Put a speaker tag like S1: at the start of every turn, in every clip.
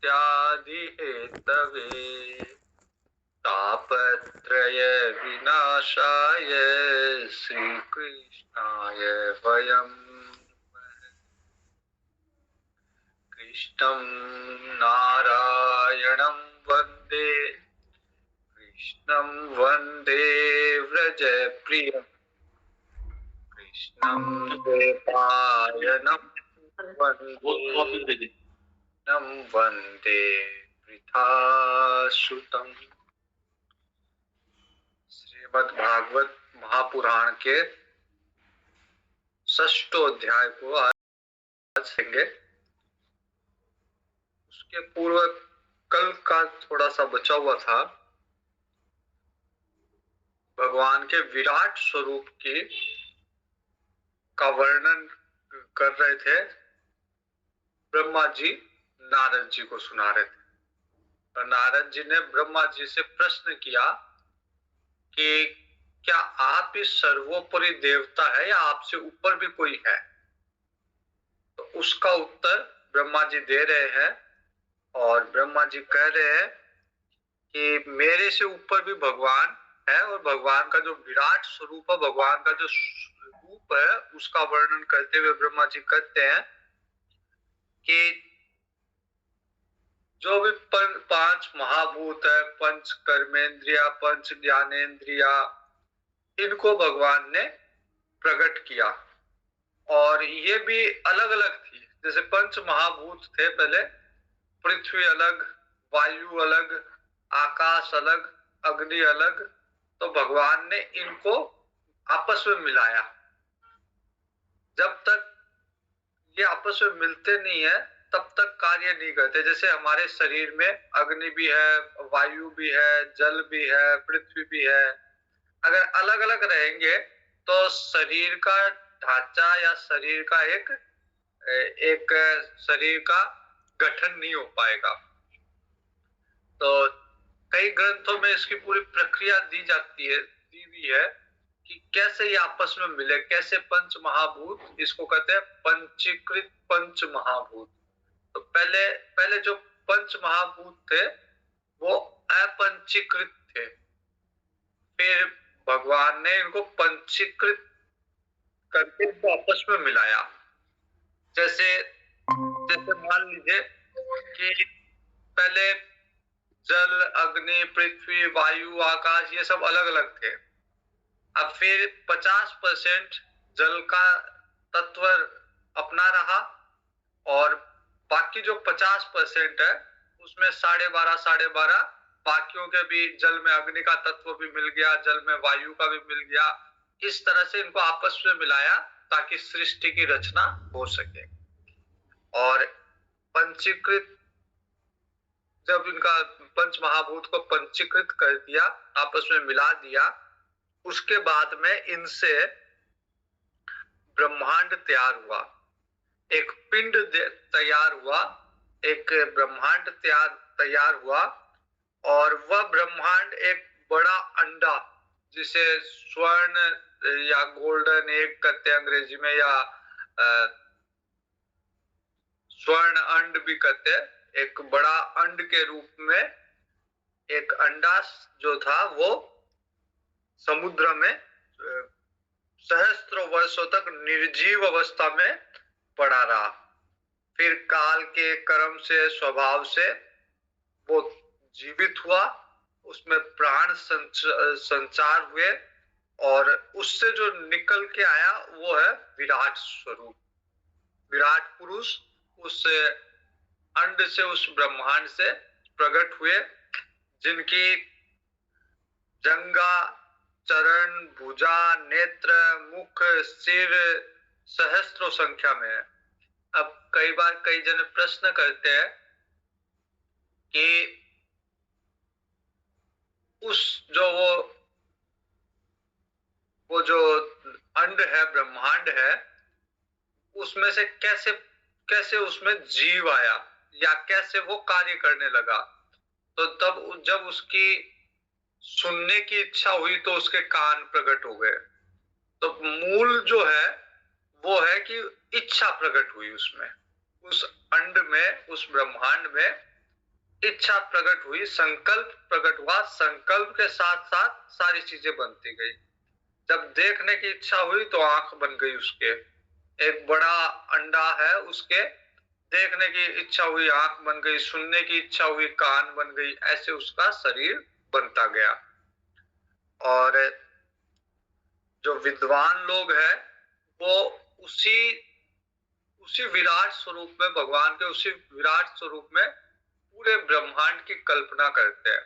S1: इत्यादि हेतवे तापत्रय विनाशाय श्रीकृष्णाय वयं कृष्णं नारायणं वन्दे कृष्णं वन्दे व्रजप्रियं कृष्णं द्वैपायनं वन्दे कृष्णं वन्दे वृथासुतं। श्रीमद्भागवत महापुराण के 6ठो अध्याय को आज देखेंगे। उसके पूर्व कल का थोड़ा सा बचा हुआ था। भगवान के विराट स्वरूप की का वर्णन कर रहे थे। ब्रह्मा जी नारद जी को सुना रहे थे और नारद जी ने ब्रह्मा जी से प्रश्न किया कि क्या आप ही सर्वोपरि देवता है या आपसे ऊपर भी कोई है। तो उसका उत्तर ब्रह्मा जी दे रहे हैं और ब्रह्मा जी कह रहे हैं कि मेरे से ऊपर भी भगवान है और भगवान का जो विराट स्वरूप है, भगवान का जो रूप है, उसका वर्णन करते हुए ब्रह्मा जी कहते हैं कि जो भी पांच महाभूत है, पंच कर्मेंद्रिया, पंच ज्ञानेन्द्रिया, इनको भगवान ने प्रकट किया और ये भी अलग अलग थी। जैसे पंच महाभूत थे, पहले पृथ्वी अलग, वायु अलग, आकाश अलग, अग्नि अलग, तो भगवान ने इनको आपस में मिलाया। जब तक ये आपस में मिलते नहीं है तब तक कार्य नहीं करते। जैसे हमारे शरीर में अग्नि भी है, वायु भी है, जल भी है, पृथ्वी भी है। अगर अलग अलग रहेंगे तो शरीर का ढांचा या शरीर का एक शरीर का गठन नहीं हो पाएगा। तो कई ग्रंथों में इसकी पूरी प्रक्रिया दी जाती है, दी हुई है कि कैसे ये आपस में मिले, कैसे पंच महाभूत, इसको कहते हैं पंचीकृत पंच महाभूत। तो पहले जो पंच महाभूत थे वो अपंचीकृत थे, फिर भगवान ने इनको पंचीकृत करके इनको आपस में मिलाया। जैसे मान लीजिए कि पहले जल, अग्नि, पृथ्वी, वायु, आकाश ये सब अलग अलग थे। अब फिर 50% जल का तत्व अपना रहा और बाकी जो 50% है उसमें 12.5 बाकियों के भी, जल में अग्नि का तत्व भी मिल गया, जल में वायु का भी मिल गया। इस तरह से इनको आपस में मिलाया ताकि सृष्टि की रचना हो सके। और पंचीकृत, जब इनका पंच महाभूत को पंचीकृत कर दिया, आपस में मिला दिया, उसके बाद में इनसे ब्रह्मांड तैयार हुआ, एक पिंड तैयार हुआ, एक ब्रह्मांड तैयार हुआ। और वह ब्रह्मांड एक बड़ा अंडा, जिसे स्वर्ण या गोल्डन एग कहते हैं अंग्रेजी में, या स्वर्ण अंड भी कहते हैं, एक बड़ा अंड के रूप में एक अंडा जो था वो समुद्र में सहस्त्रों वर्षों तक निर्जीव अवस्था में पड़ा रहा। फिर काल के कर्म से, स्वभाव से वो जीवित हुआ, उसमें प्राण संचार हुए और उससे जो निकल के आया वो है विराट स्वरूप, विराट पुरुष। उस अंड से, उस ब्रह्मांड से प्रकट हुए, जिनकी जंगा, चरण, भुजा, नेत्र, मुख, सिर सहस्त्रों संख्या में है। अब कई बार कई जन प्रश्न करते हैं कि उस जो वो जो अंड है, ब्रह्मांड है, उसमें से कैसे उसमें जीव आया या कैसे वो कार्य करने लगा। तो तब जब उसकी सुनने की इच्छा हुई तो उसके कान प्रकट हो गए। तो मूल जो है वो है कि इच्छा प्रकट हुई उसमें, उस अंड में, उस ब्रह्मांड में इच्छा प्रकट हुई, संकल्प प्रकट हुआ, संकल्प के साथ साथ सारी चीजें बनती गई। जब देखने की इच्छा हुई तो आंख बन गई उसके, एक बड़ा अंडा है उसके, देखने की इच्छा हुई आंख बन गई, सुनने की इच्छा हुई कान बन गई, ऐसे उसका शरीर बनता गया। और जो विद्वान लोग हैं वो उसी उसी विराट स्वरूप में, भगवान के उसी विराट स्वरूप में पूरे ब्रह्मांड की कल्पना करते हैं।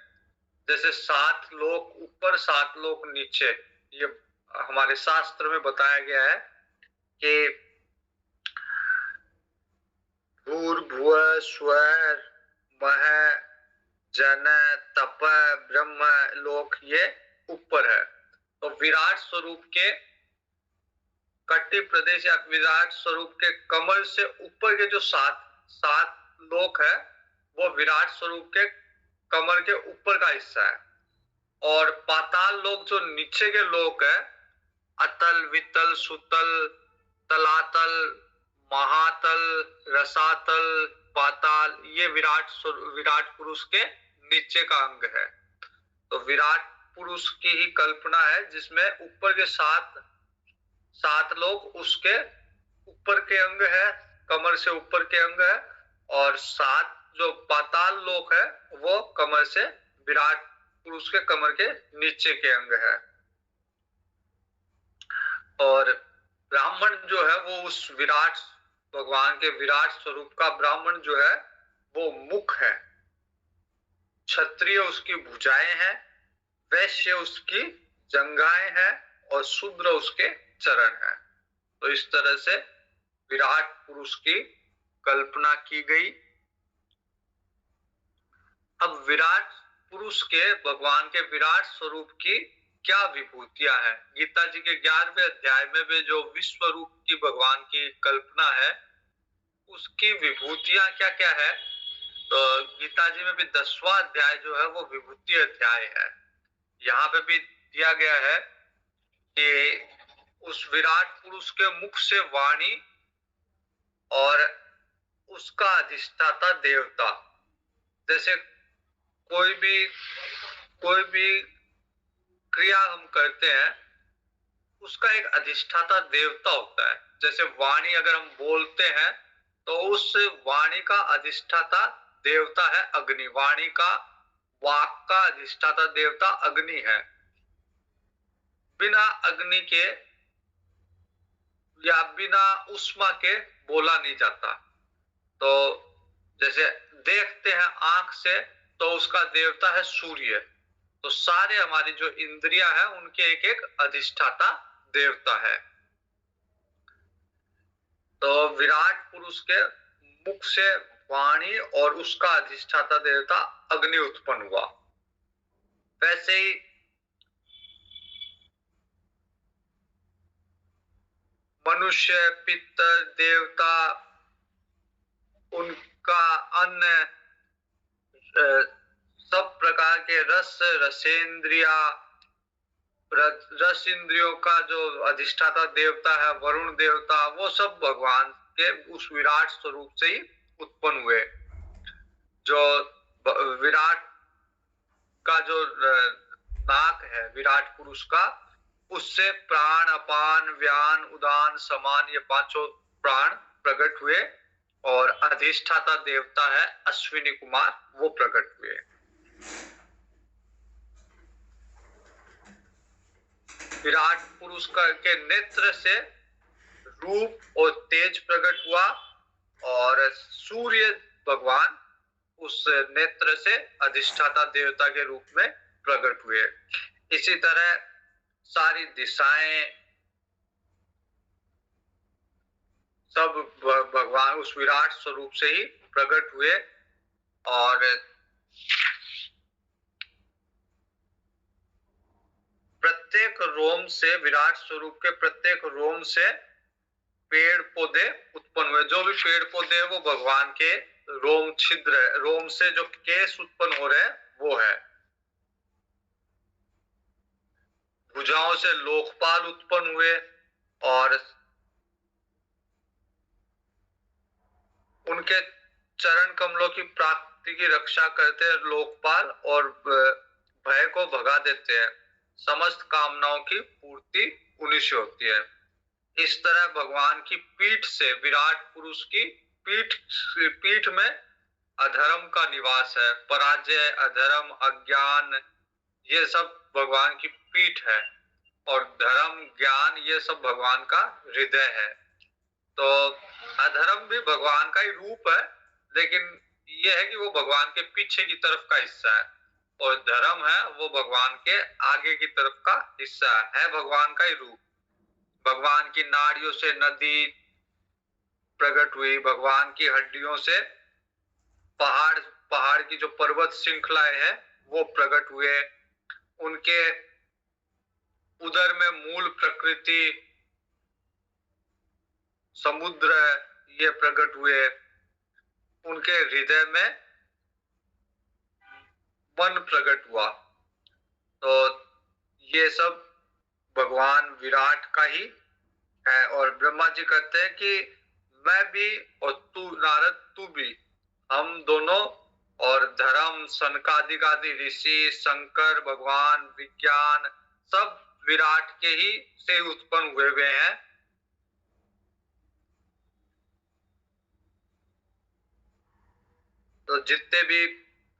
S1: जैसे 7 लोक ऊपर 7 लोक नीचे, ये हमारे शास्त्र में बताया गया है कि भूर्भुवः स्वः मह जन तप ब्रह्म लोक, ये ऊपर है। तो विराट स्वरूप के कट्टी प्रदेश या विराट स्वरूप के कमल से ऊपर के जो 7 लोक है वो विराट स्वरूप के कमल के ऊपर का हिस्सा है। और पाताल लोक जो नीचे के लोक है, अतल वितल सुतल तलातल महातल रसातल पाताल, ये विराट पुरुष के नीचे का अंग है। तो विराट पुरुष की ही कल्पना है जिसमें ऊपर के 7 लोग उसके ऊपर के अंग है, कमर से ऊपर के अंग है, और 7 जो पाताल लोक है वो कमर से, विराट पुरुष के कमर के नीचे के अंग है। और ब्राह्मण जो है वो उस विराट, भगवान के विराट स्वरूप का ब्राह्मण जो है वो मुख है, क्षत्रिय उसकी भुजाएं हैं, वैश्य उसकी जंघाएं हैं, और शूद्र उसके चरण हैं। तो इस तरह से विराट पुरुष की कल्पना की गई। अब विराट पुरुष के, भगवान के विराट स्वरूप की क्या विभूतियां हैं? गीता जी के 11वें अध्याय में भी जो विश्व रूप की भगवान की कल्पना है उसकी विभूतियां क्या क्या है, तो गीता जी में भी 10वां अध्याय जो है वो विभूति अध्याय है। यहाँ पे भी दिया गया है कि उस विराट पुरुष के मुख से वाणी और उसका अधिष्ठाता देवता, जैसे कोई भी क्रिया हम करते हैं उसका एक अधिष्ठाता देवता होता है। जैसे वाणी अगर हम बोलते हैं तो उस वाणी का अधिष्ठाता देवता है अग्नि, वाणी का, वाक का अधिष्ठाता देवता अग्नि है। बिना अग्नि के या बिना उष्मा के बोला नहीं जाता। तो जैसे देखते हैं आंख से तो उसका देवता है सूर्य। तो सारे हमारी जो इंद्रियां हैं उनके एक एक अधिष्ठाता देवता है। तो विराट पुरुष के मुख से वाणी और उसका अधिष्ठाता देवता अग्नि उत्पन्न हुआ। वैसे ही मनुष्य, पितर, देवता, उनका अन्न, सब प्रकार के रस, रसेंद्रिया, रस इंद्रियों का जो अधिष्ठाता देवता है वरुण देवता, वो सब भगवान के उस विराट स्वरूप से ही उत्पन्न हुए। जो विराट का जो नाक है विराट पुरुष का, उससे प्राण, अपान, व्यान, उदान, समान, ये 5 प्राण प्रकट हुए, और अधिष्ठाता देवता है अश्विनी कुमार, वो प्रकट हुए। विराट पुरुष के नेत्र से रूप और तेज प्रकट हुआ, और सूर्य भगवान उस नेत्र से अधिष्ठाता देवता के रूप में प्रकट हुए। इसी तरह सारी दिशाएं सब भगवान उस विराट स्वरूप से ही प्रकट हुए। और प्रत्येक रोम से, विराट स्वरूप के प्रत्येक रोम से पेड़ पौधे उत्पन्न हुए। जो भी पेड़ पौधे हैं वो भगवान के रोम छिद्र है, रोम से जो केस उत्पन्न हो रहे हैं वो है। भुजाओं से लोकपाल उत्पन्न हुए, और उनके चरण कमलों की शांति की रक्षा करते हैं लोकपाल और भय को भगा देते हैं। समस्त कामनाओं की पूर्ति उन्हीं से होती है। इस तरह भगवान की पीठ से, विराट पुरुष की पीठ पीठ में अधर्म का निवास है। पराजय, अधर्म, अज्ञान, ये सब भगवान की पीठ है, और धर्म, ज्ञान, ये सब भगवान का हृदय है। तो अधर्म भी भगवान का ही रूप है, लेकिन यह है कि वो भगवान के पीछे की तरफ का हिस्सा है, और धर्म है वो भगवान के आगे की तरफ का हिस्सा है भगवान का ही रूप। भगवान की नाड़ियों से नदी प्रकट हुई, भगवान की हड्डियों से पहाड़ की जो पर्वत श्रृंखलाएं हैं वो प्रकट हुए, उनके उदर में मूल प्रकृति, समुद्र, ये प्रकट हुए, उनके हृदय में मन प्रकट हुआ। तो ये सब भगवान विराट का ही है। और ब्रह्मा जी कहते हैं कि मैं भी और तू नारद, तू भी, हम दोनों, और धर्म, सनकादिक आदि ऋषि, शंकर भगवान, विज्ञान, सब विराट के ही से उत्पन्न हुए हैं। तो जितने भी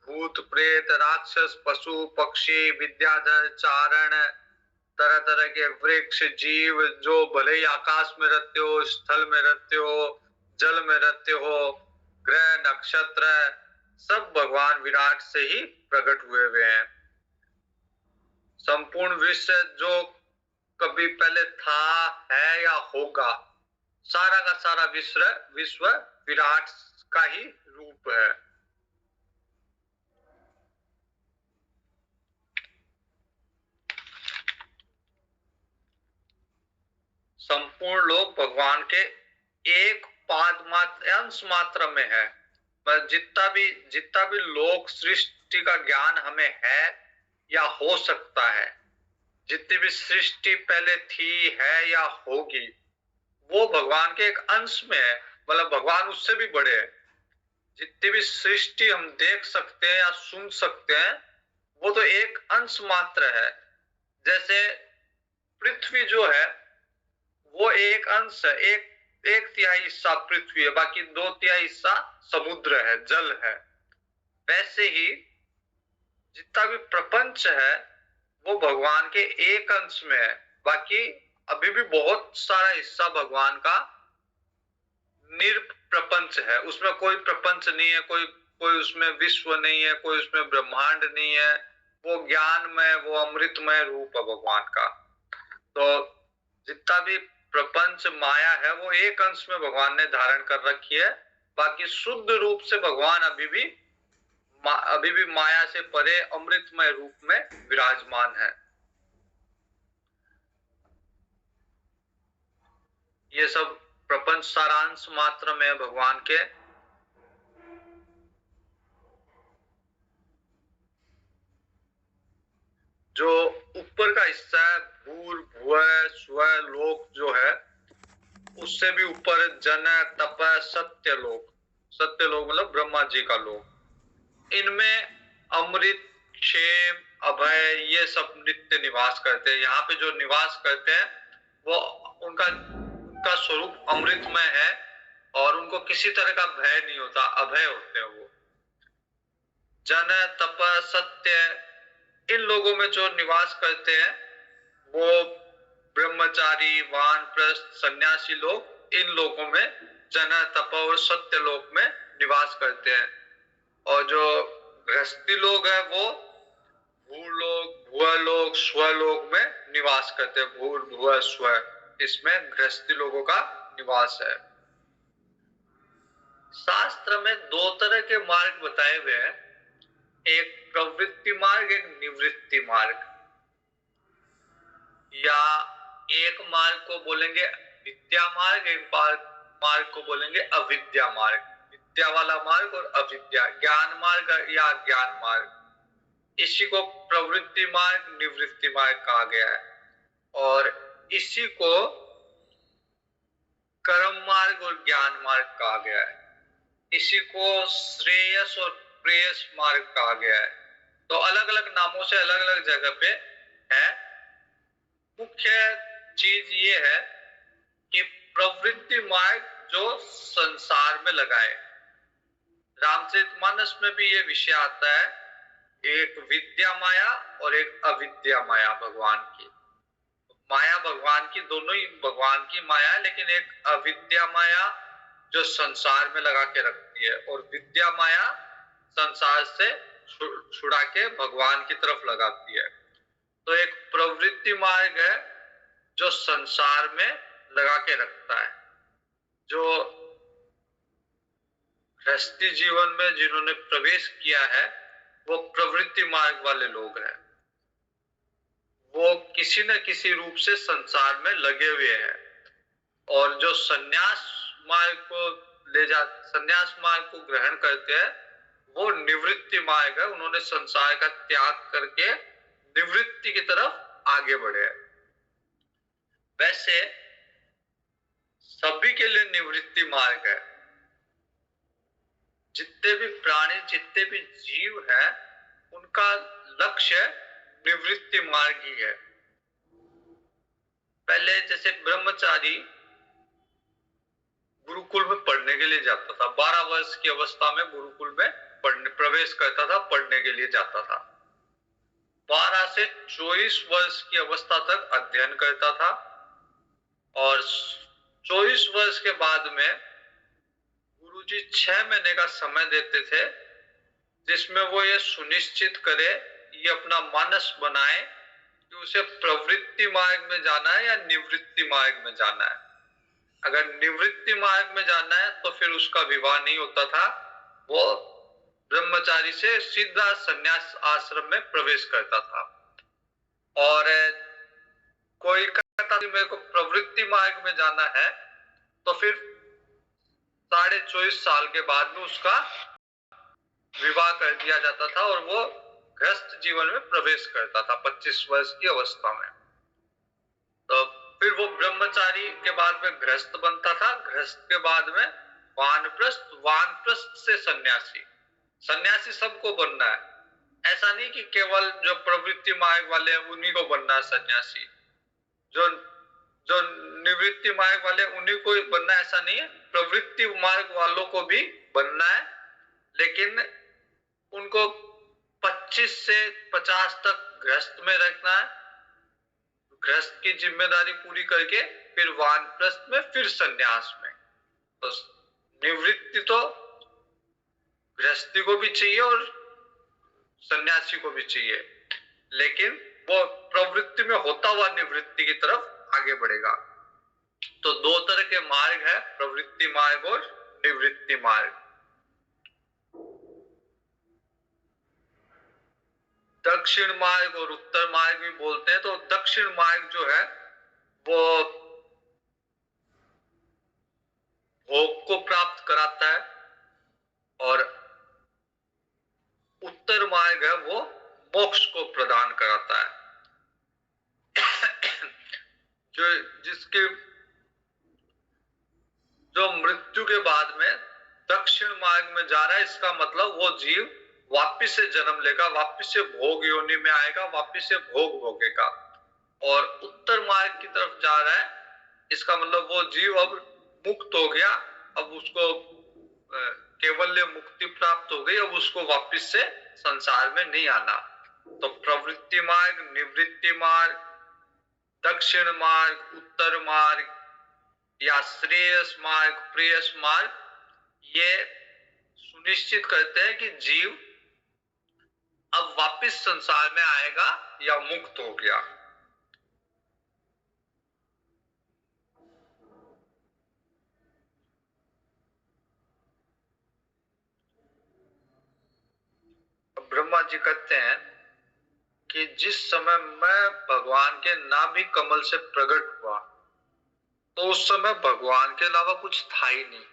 S1: भूत, प्रेत, राक्षस, पशु, पक्षी, विद्याधर, चारण, तरह तरह के वृक्ष, जीव, जो भले ही आकाश में रहते हो, स्थल में रहते हो, जल में रहते हो, ग्रह, नक्षत्र, सब भगवान विराट से ही प्रकट हुए हैं। संपूर्ण विश्व जो कभी पहले था, है या होगा, सारा का सारा विश्व विराट का ही रूप है। संपूर्ण लोक भगवान के एक पाद मात्र, अंश मात्र में है। पर जितना भी लोक सृष्टि का ज्ञान हमें है या हो सकता है, जितनी भी सृष्टि पहले थी, है या होगी, वो भगवान के एक अंश में है। मतलब भगवान उससे भी बड़े हैं। जितनी भी सृष्टि हम देख सकते हैं या सुन सकते हैं, वो तो एक अंश मात्र है। जैसे पृथ्वी जो है वो एक अंश है, एक तिहाई हिस्सा पृथ्वी है, बाकी 2/3 हिस्सा समुद्र है, जल है। वैसे ही जितना भी प्रपंच है वो भगवान के एक अंश में है, बाकी अभी भी बहुत सारा हिस्सा भगवान का निरप्रपंच है। उसमें कोई प्रपंच नहीं है, कोई उसमें विश्व नहीं है, कोई उसमें ब्रह्मांड नहीं है। वो ज्ञानमय, वो अमृतमय रूप है भगवान का। तो जितना भी प्रपंच माया है वो एक अंश में भगवान ने धारण कर रखी है, बाकी शुद्ध रूप से भगवान अभी भी माया से परे अमृतमय रूप में विराजमान है। ये सब प्रपंच सारांश मात्र में भगवान के। जो ऊपर का हिस्सा है, भूर, भुवः, स्वः लोक जो है, उससे भी ऊपर जन, तप, सत्य लोक। सत्य लोक मतलब ब्रह्मा जी का लोक। इनमें अमृत, क्षेम, अभय, ये सब नित्य निवास करते हैं। यहाँ पे जो निवास करते हैं वो उनका स्वरूप अमृतमय है, और उनको किसी तरह का भय नहीं होता, अभय होते हैं वो। जन, तप, सत्य, इन लोगों में जो निवास करते हैं वो ब्रह्मचारी, वानप्रस्थ, सन्यासी लोग इन लोगों में जन, तप और सत्य लोक में निवास करते हैं। और जो गृहस्थी लोग हैं वो भूलोक, भुवलोक, स्वलोक में निवास करते हैं। भूर, भुवः, स्व, इसमें गृहस्थी लोगों का निवास है। शास्त्र में दो तरह के मार्ग बताए हुए हैं, एक प्रवृत्ति मार्ग, एक निवृत्ति मार्ग। या एक मार्ग को बोलेंगे विद्या मार्ग, एक मार्ग को बोलेंगे अविद्या मार्ग। विद्या वाला मार्ग और अविद्या, ज्ञान मार्ग या ज्ञान मार्ग, इसी को प्रवृत्ति मार्ग, निवृत्ति मार्ग कहा गया है। और इसी को कर्म मार्ग और ज्ञान मार्ग कहा गया है। इसी को श्रेयस और प्रेयस मार्ग कहा गया है। तो अलग अलग नामों से अलग अलग जगह पे है। मुख्य चीज ये है कि प्रवृत्ति मार्ग जो संसार में लगाए। रामचरितमानस में भी ये विषय आता है, एक विद्या माया और एक अविद्या माया भगवान की। माया भगवान की, दोनों ही भगवान की माया है, लेकिन एक अविद्या माया जो संसार में लगा के रखती है, और विद्या माया संसार से छुड़ा के भगवान की तरफ लगाती है। तो एक प्रवृत्ति मार्ग है जो संसार में लगा के रखता है। जो गृहस्थी जीवन में जिन्होंने प्रवेश किया है वो प्रवृत्ति मार्ग वाले लोग हैं। वो किसी न किसी रूप से संसार में लगे हुए हैं। और जो संन्यास मार्ग को संन्यास मार्ग को ग्रहण करते हैं वो निवृत्ति मार्ग है। उन्होंने संसार का त्याग करके निवृत्ति की तरफ आगे बढ़े हैं। वैसे सभी के लिए निवृत्ति मार्ग है। जितने भी प्राणी, जितने भी जीव हैं, उनका लक्ष्य निवृत्ति मार्ग ही है। पहले जैसे ब्रह्मचारी गुरुकुल में पढ़ने के लिए जाता था, 12 वर्ष की अवस्था में गुरुकुल में प्रवेश करता था, पढ़ने के लिए जाता था। 12 से 24 वर्ष की अवस्था तक अध्ययन करता था, और 24 वर्ष के बाद में गुरुजी 6 महीने का समय देते थे जिसमें वो ये सुनिश्चित करे, ये अपना मानस बनाए कि उसे प्रवृत्ति मार्ग में जाना है या निवृत्ति मार्ग में जाना है। अगर निवृत्ति मार्ग में जाना है तो फिर उसका विवाह नहीं होता था, वो ब्रह्मचारी से सीधा संन्यास आश्रम में प्रवेश करता था। और कोई कहता कि मेरे को प्रवृत्ति मार्ग में जाना है तो फिर 24.5 साल के बाद में उसका विवाह कर दिया जाता था और वो गृहस्थ जीवन में प्रवेश करता था 25 वर्ष की अवस्था में। तो फिर वो ब्रह्मचारी के बाद में गृहस्थ बनता था, गृहस्थ के बाद में वानप्रस्थ, वानप्रस्थ से सन्यासी। सन्यासी सबको बनना है, ऐसा नहीं कि केवल जो प्रवृत्ति मार्ग वाले हैं उन्हीं को बनना है सन्यासी। जो जो निवृत्ति मार्ग वाले उन्हीं को बनना है, ऐसा नहीं है। प्रवृत्ति मार्ग वालों को भी बनना है, लेकिन उनको 25 से 50 तक गृहस्थ में रखना है। गृहस्थ की जिम्मेदारी पूरी करके फिर वानप्रस्थ में, फिर संन्यास में। तो निवृत्ति तो गृहस्थी को भी चाहिए और सन्यासी को भी चाहिए, लेकिन वो प्रवृत्ति में होता हुआ निवृत्ति की तरफ आगे बढ़ेगा। तो 2 तरह के मार्ग है, प्रवृत्ति मार्ग और निवृत्ति मार्ग। दक्षिण मार्ग और उत्तर मार्ग भी बोलते हैं। तो दक्षिण मार्ग जो है वो भोग को प्राप्त कराता है, और उत्तर मार्ग है वो मोक्ष को प्रदान कराता है। जो मृत्यु के बाद में दक्षिण मार्ग में जा रहा है, इसका मतलब वो जीव वापिस से जन्म लेगा, वापिस से भोग योनि में आएगा, वापिस से भोग भोगेगा। और उत्तर मार्ग की तरफ जा रहा है, इसका मतलब वो जीव अब मुक्त हो गया, अब उसको केवल्य मुक्ति प्राप्त हो गई, अब उसको वापिस से संसार में नहीं आना। तो प्रवृत्ति मार्ग, निवृत्ति मार्ग, दक्षिण मार्ग, उत्तर मार्ग या श्रेयस मार्ग, प्रेयस मार्ग, ये सुनिश्चित करते हैं कि जीव अब वापिस संसार में आएगा या मुक्त हो गया। ब्रह्मा जी कहते हैं कि जिस समय मैं भगवान के नाभि कमल से प्रकट हुआ तो उस समय भगवान के अलावा कुछ था ही नहीं,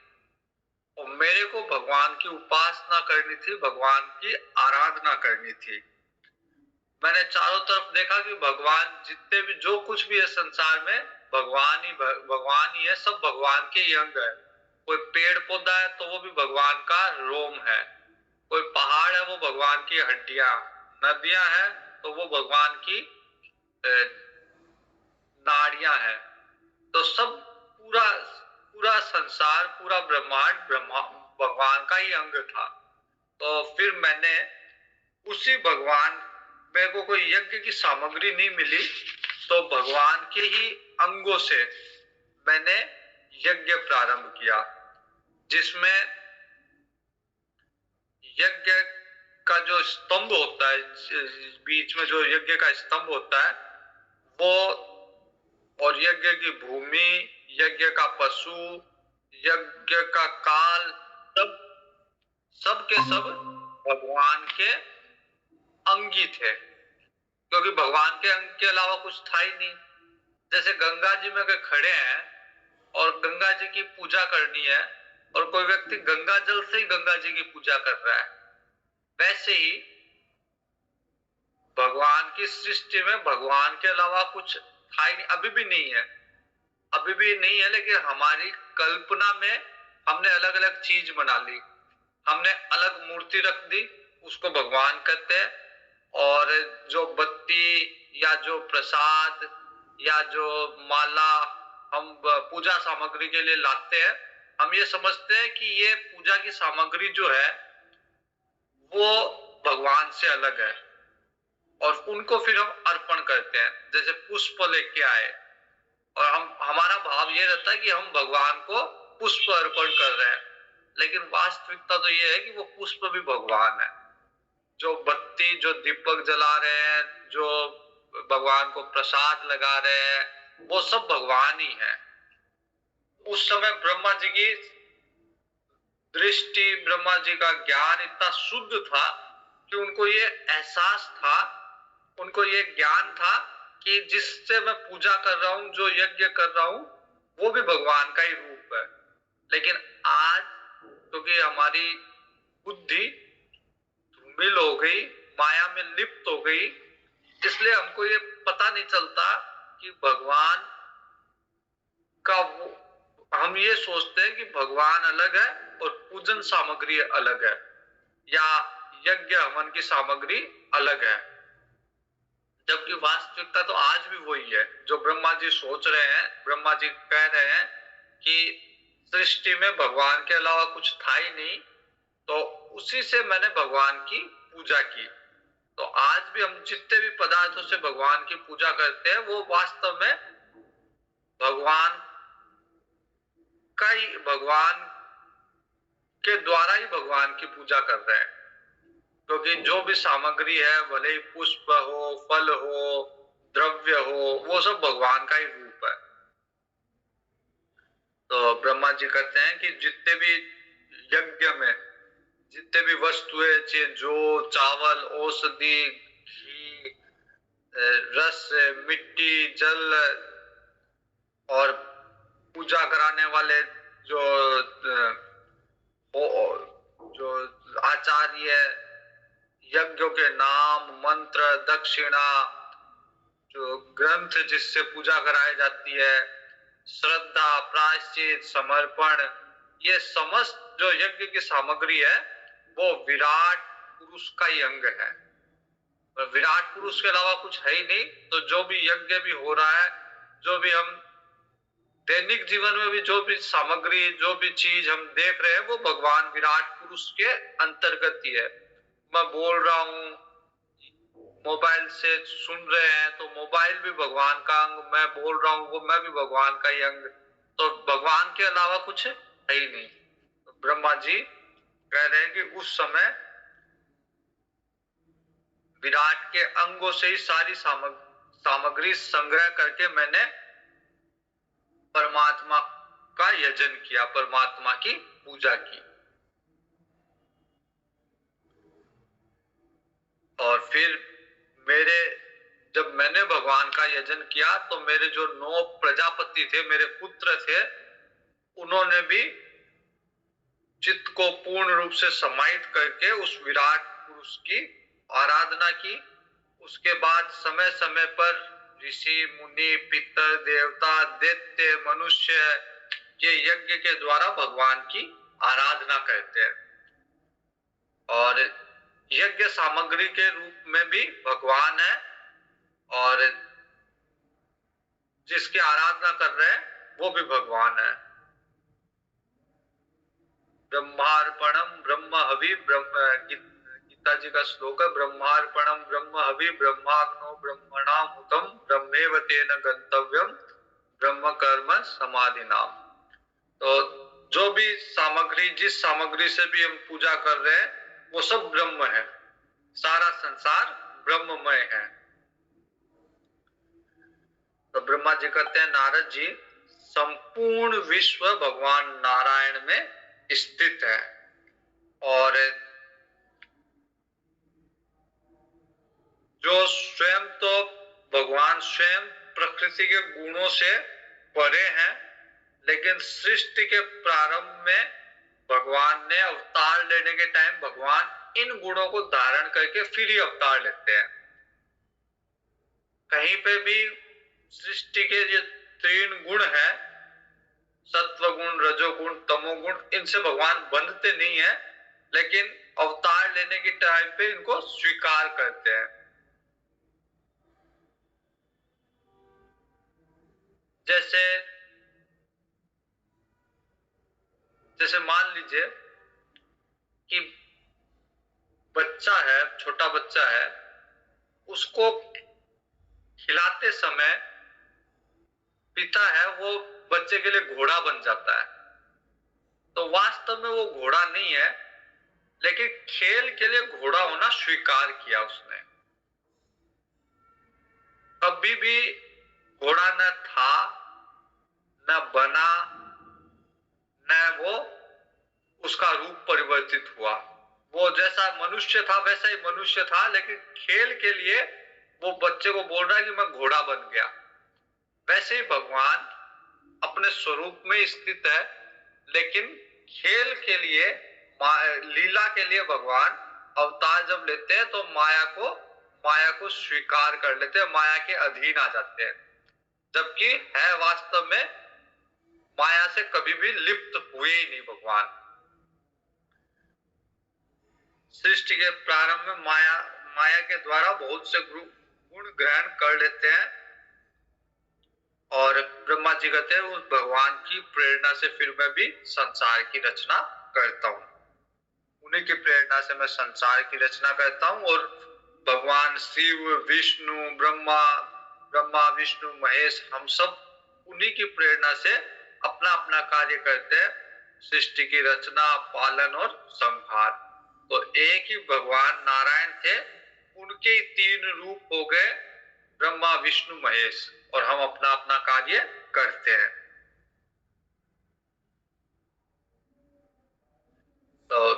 S1: और मेरे को भगवान की उपासना करनी थी, भगवान की आराधना करनी थी। मैंने चारों तरफ देखा कि भगवान जितने भी, जो कुछ भी है संसार में, भगवान ही है, सब भगवान के ही अंग है। कोई पेड़ पौधा है तो वो भी भगवान का रोम है, कोई पहाड़ है वो भगवान की हड्डियां, नदियां हैं तो वो भगवान की नाड़ियां हैं। तो सब पूरा पूरा संसार, पूरा ब्रह्मांड ब्रह्मा भगवान का ही अंग था। तो फिर मैंने उसी भगवान, मेरे को कोई यज्ञ की सामग्री नहीं मिली, तो भगवान के ही अंगों से मैंने यज्ञ प्रारंभ किया, जिसमें यज्ञ का जो स्तंभ होता है, बीच में जो यज्ञ का स्तंभ होता है वो, और यज्ञ की भूमि, यज्ञ का पशु, यज्ञ का काल, सब सब के सब भगवान के अंगी थे, क्योंकि भगवान के अंग के अलावा कुछ था ही नहीं। जैसे गंगा जी में अगर खड़े हैं और गंगा जी की पूजा करनी है, और कोई व्यक्ति गंगा जल से ही गंगा जी की पूजा कर रहा है, वैसे ही भगवान की सृष्टि में भगवान के अलावा कुछ था ही नहीं, अभी भी नहीं है, अभी भी नहीं है। लेकिन हमारी कल्पना में हमने अलग अलग चीज बना ली, हमने अलग मूर्ति रख दी, उसको भगवान कहते हैं। और जो बत्ती या जो प्रसाद या जो माला हम पूजा सामग्री के लिए लाते हैं, हम ये समझते हैं कि ये पूजा की सामग्री जो है वो भगवान से अलग है, और उनको फिर हम अर्पण करते हैं। जैसे पुष्प लेके आए, और हमारा भाव ये रहता है कि हम भगवान को पुष्प अर्पण कर रहे हैं, लेकिन वास्तविकता तो ये है कि वो पुष्प भी भगवान है। जो बत्ती, जो दीपक जला रहे हैं, जो भगवान को प्रसाद लगा रहे हैं, वो सब भगवान ही है। उस समय ब्रह्मा जी की दृष्टि, ब्रह्मा जी का ज्ञान इतना शुद्ध था कि उनको ये एहसास था, उनको ये ज्ञान था कि जिससे मैं पूजा कर रहा हूं, जो यज्ञ कर रहा हूं, वो भी भगवान का ही रूप है। लेकिन आज क्योंकि हमारी बुद्धि धूमिल हो गई, माया में लिप्त हो गई, इसलिए हमको ये पता नहीं चलता कि भगवान का वो, हम ये सोचते हैं कि भगवान अलग है और पूजन सामग्री अलग है, या यज्ञ हवन की सामग्री अलग है। जबकि वास्तविकता तो आज भी वही है जो ब्रह्मा जी सोच रहे हैं। ब्रह्मा जी कह रहे हैं कि सृष्टि में भगवान के अलावा कुछ था ही नहीं, तो उसी से मैंने भगवान की पूजा की। तो आज भी हम जितने भी पदार्थों से भगवान की पूजा करते हैं, वो वास्तव में भगवान का ही, भगवान के द्वारा ही भगवान की पूजा कर रहे हैं। क्योंकि जो भी सामग्री है, भले ही पुष्प हो, फल हो, द्रव्य हो, वो सब भगवान का ही रूप है। तो ब्रह्मा जी कहते हैं कि जितने भी यज्ञ में जितने भी वस्तुएं, चाहे जो चावल, औषधि, घी, रस, मिट्टी, जल, और पूजा कराने वाले जो जो आचार्य, यज्ञों के नाम, मंत्र, दक्षिणा, जो ग्रंथ जिससे पूजा कराई जाती है, श्रद्धा, प्रायश्चित, समर्पण, ये समस्त जो यज्ञ की सामग्री है वो विराट पुरुष का ही अंग है। विराट पुरुष के अलावा कुछ है ही नहीं। तो जो भी यज्ञ भी हो रहा है, जो भी हम दैनिक जीवन में भी जो भी सामग्री, जो भी चीज हम देख रहे हैं, वो भगवान विराट पुरुष के अंतर्गत ही है। मैं बोल रहा हूँ, मोबाइल से सुन रहे हैं, तो मोबाइल भी भगवान का अंग, मैं बोल रहा हूँ वो मैं भी भगवान का ही अंग। तो भगवान के अलावा कुछ है ही नहीं। तो ब्रह्मा जी कह रहे हैं कि उस समय विराट के अंगों से ही सारी सामग्री संग्रह करके मैंने परमात्मा का यजन किया, परमात्मा की पूजा की। और फिर जब मैंने भगवान का यजन किया, तो मेरे जो 9 प्रजापति थे, मेरे पुत्र थे, उन्होंने भी चित्त को पूर्ण रूप से समाहित करके उस विराट पुरुष की आराधना की। उसके बाद समय समय पर ऋषि, मुनि, पितर, देवता, दैत्य, मनुष्य ये यज्ञ के द्वारा भगवान की आराधना करते हैं। और यज्ञ सामग्री के रूप में भी भगवान है, और जिसकी आराधना कर रहे हैं वो भी भगवान है। ब्रह्मार्पणम ब्रह्म हवि ब्रह्म, गीता जी का श्लोक है, ब्रह्मार्पणम ब्रह्म हवि ब्रह्माग्नो ब्रह्मणाहुतम ब्रह्मेव तेन गंतव्यम ब्रह्म कर्म समाधि नाम। तो जो भी सामग्री, जिस सामग्री से भी हम पूजा कर रहे हैं वो सब ब्रह्म है, सारा संसार ब्रह्ममय है। तो ब्रह्मा जी कहते हैं, नारद जी, संपूर्ण विश्व भगवान नारायण में स्थित है, और जो स्वयं तो भगवान स्वयं प्रकृति के गुणों से परे हैं, लेकिन सृष्टि के प्रारंभ में भगवान ने अवतार लेने के टाइम भगवान इन गुणों को धारण करके फिर ही अवतार लेते हैं। कहीं पे भी सृष्टि के जो 3 गुण है, सत्व गुण, रजोगुण, तमोगुण, इनसे भगवान बंधते नहीं है, लेकिन अवतार लेने के टाइम पे इनको स्वीकार करते हैं। जैसे जैसे मान लीजिए कि बच्चा है, छोटा बच्चा है, उसको खिलाते समय पिता है वो बच्चे के लिए घोड़ा बन जाता है। तो वास्तव में वो घोड़ा नहीं है, लेकिन खेल के लिए घोड़ा होना स्वीकार किया उसने। कभी भी घोड़ा न था, न बना, न वो उसका रूप परिवर्तित हुआ। वो जैसा मनुष्य था वैसा ही मनुष्य था, लेकिन खेल के लिए वो बच्चे को बोल रहा है कि मैं घोड़ा बन गया। वैसे ही भगवान अपने स्वरूप में स्थित है, लेकिन खेल के लिए, लीला के लिए भगवान अवतार जब लेते हैं तो माया को स्वीकार कर लेते हैं, माया के अधीन आ जाते हैं, जबकि है वास्तव में माया से कभी भी लिप्त हुए ही नहीं भगवान। सृष्टि के प्रारंभ में माया के द्वारा बहुत से गुण ग्रहण कर लेते हैं, और ब्रह्मा जी कहते हैं उस भगवान की प्रेरणा से फिर मैं भी संसार की रचना करता हूँ, उन्हीं की प्रेरणा से मैं संसार की रचना करता हूँ। और भगवान शिव, विष्णु, ब्रह्मा विष्णु महेश, हम सब उन्हीं की प्रेरणा से अपना अपना कार्य करते हैं, सृष्टि की रचना, पालन और संहार। तो एक ही भगवान नारायण थे, उनके 3 रूप हो गए, ब्रह्मा विष्णु महेश, और हम अपना अपना कार्य करते हैं। तो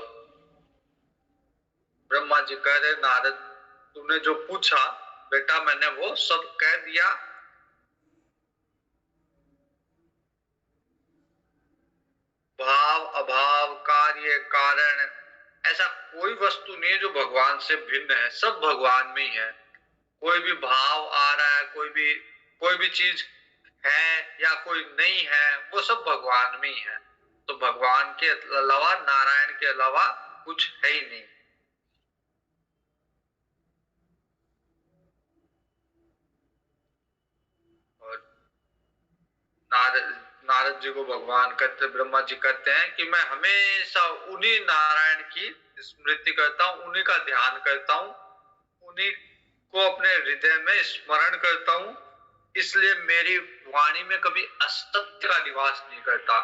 S1: ब्रह्मा जी कह रहे, नारद तूने जो पूछा बेटा मैंने वो सब कह दिया। भाव, अभाव, कार्य, कारण, ऐसा कोई वस्तु नहीं है जो भगवान से भिन्न है, सब भगवान में ही है। कोई भी भाव आ रहा है, कोई भी चीज है या कोई नहीं है, वो सब भगवान में ही है। तो भगवान के अलावा, नारायण के अलावा कुछ है ही नहीं। और नारद जी को भगवान कहते, ब्रह्मा जी कहते हैं कि मैं हमेशा उन्हीं नारायण की स्मृति करता हूँ, उन्हीं का ध्यान करता हूँ, उन्हीं को अपने हृदय में स्मरण करता हूँ, इसलिए मेरी वाणी में कभी असत्य का निवास नहीं करता,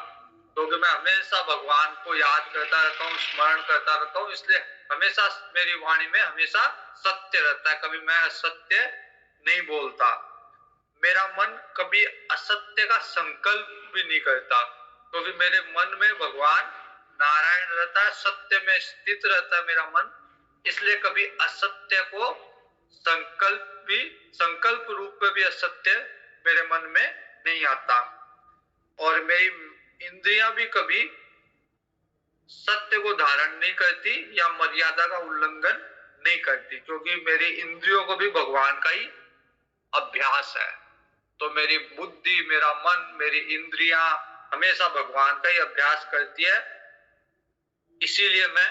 S1: क्योंकि मैं हमेशा भगवान को याद करता रहता हूँ, स्मरण करता रहता हूँ, इसलिए हमेशा मेरी वाणी में हमेशा सत्य रहता है, कभी मैं असत्य नहीं बोलता। मेरा मन कभी असत्य का संकल्प भी नहीं करता, क्योंकि मेरे मन में भगवान नारायण रहता है, सत्य में स्थित रहता है मेरा मन, इसलिए कभी असत्य को संकल्प रूप में भी असत्य मेरे मन में नहीं आता। और मेरी इंद्रियां भी कभी सत्य को धारण नहीं करती या मर्यादा का उल्लंघन नहीं करती, क्योंकि मेरी इंद्रियों को भी भगवान का ही अभ्यास है। तो मेरी बुद्धि, मेरा मन, मेरी इंद्रियां हमेशा भगवान का ही अभ्यास करती है, इसीलिए मैं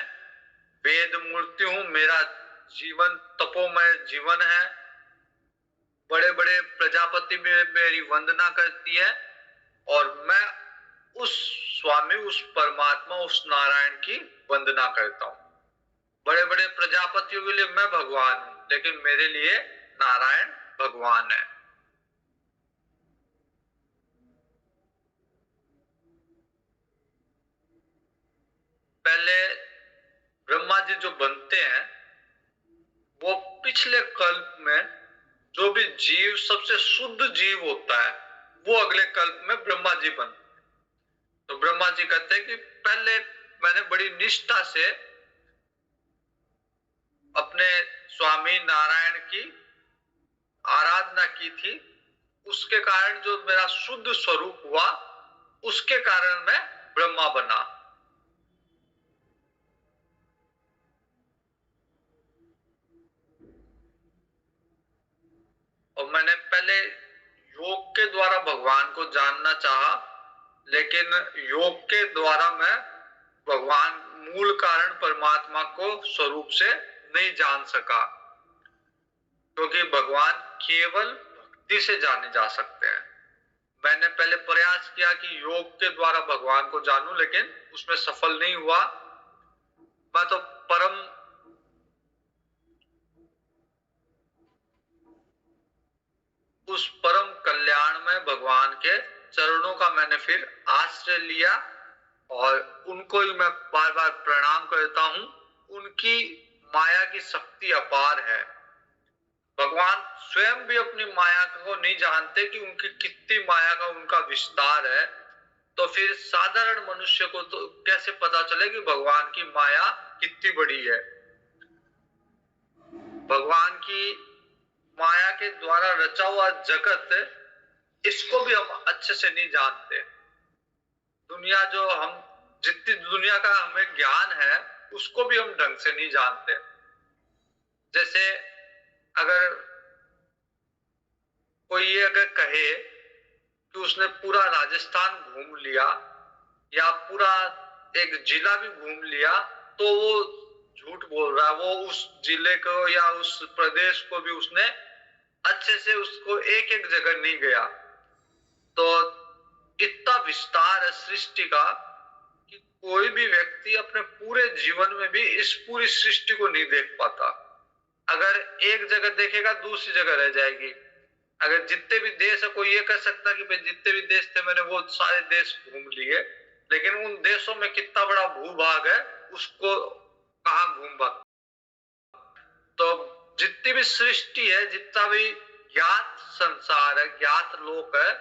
S1: वेद वेद मूर्ति हूं, मेरा जीवन तपोमय जीवन है, बड़े बड़े प्रजापति में मेरी वंदना करती है, और मैं उस स्वामी, उस परमात्मा, उस नारायण की वंदना करता हूं। बड़े बड़े प्रजापतियों के लिए मैं भगवान हूं, लेकिन मेरे लिए नारायण भगवान है। पहले ब्रह्मा जी जो बनते हैं, वो पिछले कल्प में जो भी जीव सबसे शुद्ध जीव होता है, वो अगले कल्प में ब्रह्मा जी बनते हैं। तो ब्रह्मा जी कहते हैं कि पहले मैंने बड़ी निष्ठा से अपने स्वामी नारायण की आराधना की थी, उसके कारण जो मेरा शुद्ध स्वरूप हुआ, उसके कारण मैं ब्रह्मा बना। और मैंने पहले योग के द्वारा भगवान को जानना चाहा, लेकिन योग के द्वारा मैं भगवान मूल कारण परमात्मा को स्वरूप से नहीं जान सका, क्योंकि भगवान केवल भक्ति से जाने जा सकते हैं। मैंने पहले प्रयास किया कि योग के द्वारा भगवान को जानूं, लेकिन उसमें सफल नहीं हुआ। मैं तो परम उस परम कल्याण में भगवान के चरणों का मैंने फिर आश्रय लिया, और उनको ही मैं बार बार प्रणाम करता हूं। उनकी माया की शक्ति अपार है। भगवान स्वयं भी अपनी माया को नहीं जानते कि उनकी कितनी माया का उनका विस्तार है, तो फिर साधारण मनुष्य को तो कैसे पता चले कि भगवान की माया कितनी बड़ी है। भगवान की माया के द्वारा रचा हुआ जगत, इसको भी हम अच्छे से नहीं जानते। दुनिया जो हम जितनी दुनिया का हमें ज्ञान है, उसको भी हम ढंग से नहीं जानते। जैसे अगर कोई ये अगर कहे कि उसने पूरा राजस्थान घूम लिया या पूरा एक जिला भी घूम लिया, तो वो झूठ बोल रहा है। वो उस जिले को या उस प्रदेश को भी उसने अच्छे से उसको एक एक जगह नहीं गया। तो इतना विस्तार है सृष्टि का कि कोई भी व्यक्ति अपने पूरे जीवन में भी इस पूरी सृष्टि को नहीं देख पाता। अगर एक जगह देखेगा, दूसरी जगह रह जाएगी। अगर जितने भी देश है, कोई ये कह सकता कि भाई जितने भी देश थे मैंने वो सारे देश घूम लिए, लेकिन उन देशों में कितना बड़ा भूभाग है, उसको कहां घूम पाता। तो जितनी भी सृष्टि है, जितना भी ज्ञात संसार है, ज्ञात लोक है,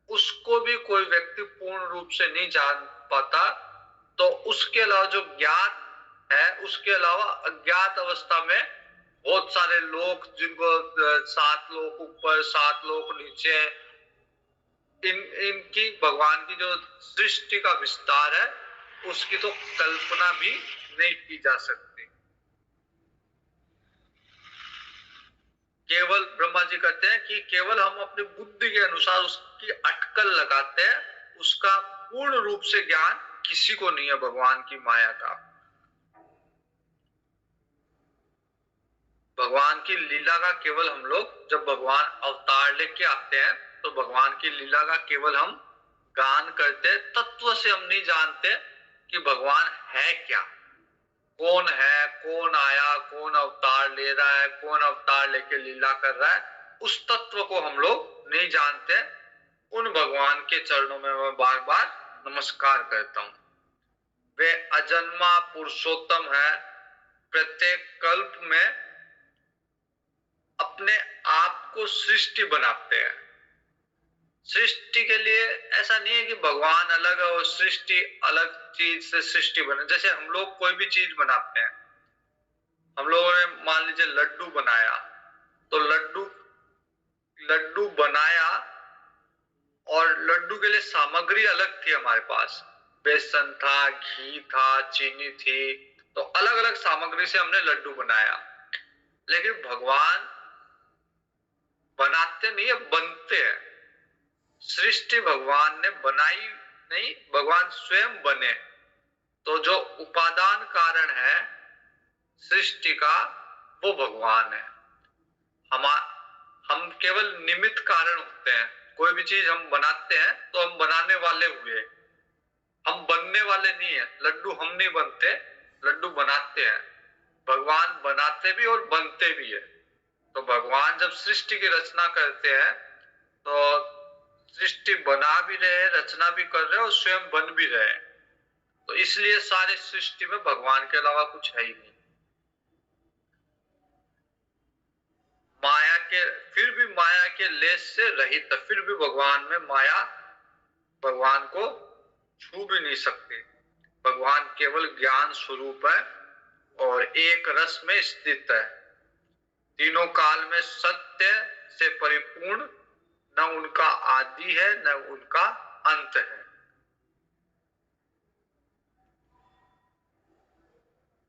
S1: उसको भी कोई व्यक्ति पूर्ण रूप से नहीं जान पाता। तो उसके अलावा जो ज्ञात है, उसके अलावा अज्ञात अवस्था में बहुत सारे लोग, जिनको 7 लोक ऊपर 7 लोक नीचे, इनकी भगवान की जो सृष्टि का विस्तार है, उसकी तो कल्पना भी नहीं की जा सकती। केवल ब्रह्मा जी कहते हैं कि केवल हम अपनी बुद्धि के अनुसार उसकी अटकल लगाते हैं, उसका पूर्ण रूप से ज्ञान किसी को नहीं है भगवान की माया का। भगवान की लीला का केवल हम लोग, जब भगवान अवतार लेके आते हैं, तो भगवान की लीला का केवल हम गान करते, तत्व से हम नहीं जानते कि भगवान है क्या, कौन है, कौन आया, कौन अवतार ले रहा है, कौन अवतार लेके लीला कर रहा है, उस तत्व को हम लोग नहीं जानते। उन भगवान के चरणों में मैं बार बार नमस्कार करता हूं। वे अजन्मा पुरुषोत्तम है। प्रत्येक कल्प में अपने आप को सृष्टि बनाते हैं। सृष्टि के लिए ऐसा नहीं है कि भगवान अलग है और सृष्टि अलग चीज से सृष्टि बने। जैसे हम लोग कोई भी चीज बनाते हैं, हम लोगों ने मान लीजिए लड्डू बनाया, तो लड्डू बनाया, और लड्डू के लिए सामग्री अलग थी हमारे पास। बेसन था, घी था, चीनी थी, तो अलग अलग सामग्री से हमने लड्डू बनाया। लेकिन भगवान बनाते नहीं है, बनते हैं। सृष्टि भगवान ने बनाई नहीं, भगवान स्वयं बने। तो जो उपादान कारण है, सृष्टि का वो भगवान है। हम हम केवल निमित्त कारण होते हैं। कोई भी चीज हम बनाते हैं तो हम बनाने वाले हुए, हम बनने वाले नहीं है। लड्डू हम नहीं बनते, लड्डू बनाते हैं। भगवान बनाते भी और बनते भी है। तो भगवान जब सृष्टि की रचना करते हैं तो सृष्टि बना भी रहे, रचना भी कर रहे और स्वयं बन भी रहे। तो इसलिए सारी सृष्टि में भगवान के अलावा कुछ है ही नहीं। माया के, फिर भी माया के लेस से रहित, फिर भी भगवान में माया भगवान को छू भी नहीं सकती। भगवान केवल ज्ञान स्वरूप है और एक रस में स्थित है। तीनों काल में सत्य से परिपूर्ण, न उनका आदि है न उनका अंत है।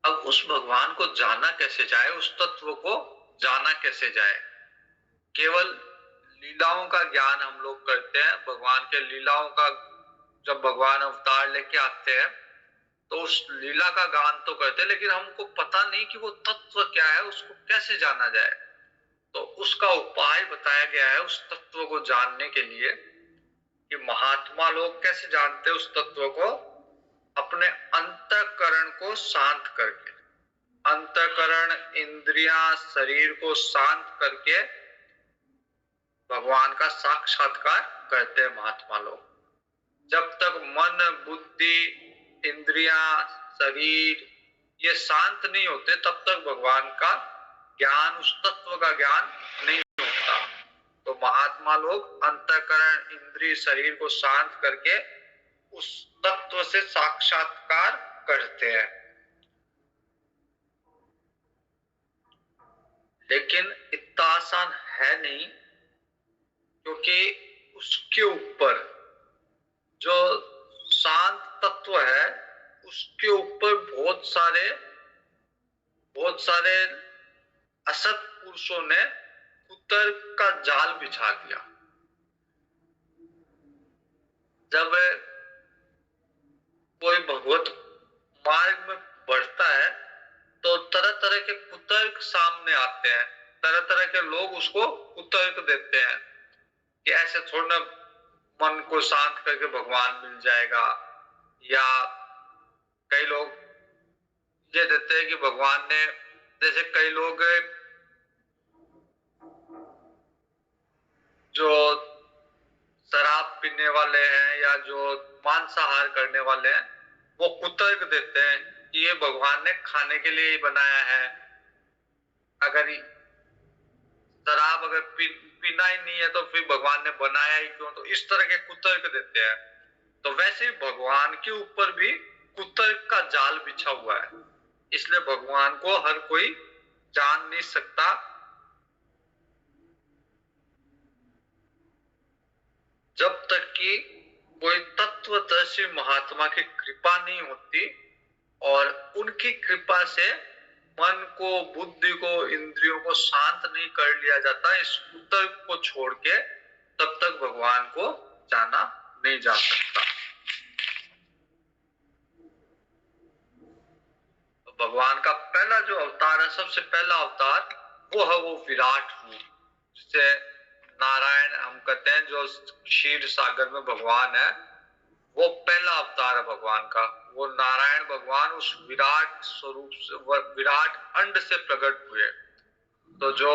S1: अब उस भगवान को जाना कैसे जाए, उस तत्व को जाना कैसे जाए? केवल लीलाओं का ज्ञान हम लोग करते हैं। भगवान के लीलाओं का, जब भगवान अवतार लेके आते हैं तो उस लीला का गान तो करते हैं, लेकिन हमको पता नहीं कि वो तत्व क्या है, उसको कैसे जाना जाए। तो उसका उपाय बताया गया है उस तत्व को जानने के लिए कि महात्मा लोग कैसे जानते हैं उस तत्व को। अपने अंतःकरण को शांत करके, अंतःकरण, इंद्रियां, शरीर को शांत करके भगवान का साक्षात्कार करते हैं महात्मा लोग। जब तक मन, बुद्धि, इंद्रियां, शरीर ये शांत नहीं होते तब तक भगवान का ज्ञान, उस तत्व का ज्ञान नहीं होता। तो महात्मा लोग अंतःकरण, इंद्रिय, शरीर को शांत करके उस तत्व से साक्षात्कार करते हैं। लेकिन इतना आसान है नहीं, क्योंकि उसके ऊपर जो शांत तत्व है उसके ऊपर बहुत सारे असत पुरुषों ने कुतर्क का जाल बिछा दिया। जब कोई भगवत मार्ग में बढ़ता है तो तरह तरह के कुतर्क सामने आते हैं। तरह तरह के लोग उसको कुतर्क देते हैं कि ऐसे थोड़ा ना मन को शांत करके भगवान मिल जाएगा। या कई लोग ये देते हैं कि भगवान ने, जैसे कई लोग जो शराब पीने वाले हैं या जो मांसाहार करने वाले हैं, वो कुतर्क देते हैं कि ये भगवान ने खाने के लिए ही बनाया है। अगर शराब अगर पीना ही नहीं है तो फिर भगवान ने बनाया ही क्यों? तो इस तरह के कुतर्क देते हैं। तो वैसे भगवान के ऊपर भी कुतर्क का जाल बिछा हुआ है। इसलिए भगवान को हर कोई जान नहीं सकता। जब तक कि कोई तत्वदर्शी महात्मा की कृपा नहीं होती और उनकी कृपा से मन को, बुद्धि को, इंद्रियों को शांत नहीं कर लिया जाता इस कुतर्क को छोड़ के, तब तक भगवान को जाना नहीं जा सकता। भगवान का पहला जो अवतार है, सबसे पहला अवतार, वो है वो विराट रूप, जिसे नारायण हम कहते हैं, जो क्षीर सागर में भगवान है। वो पहला अवतार है भगवान का। वो नारायण भगवान उस विराट स्वरूप से, विराट अंड से प्रकट हुए। तो जो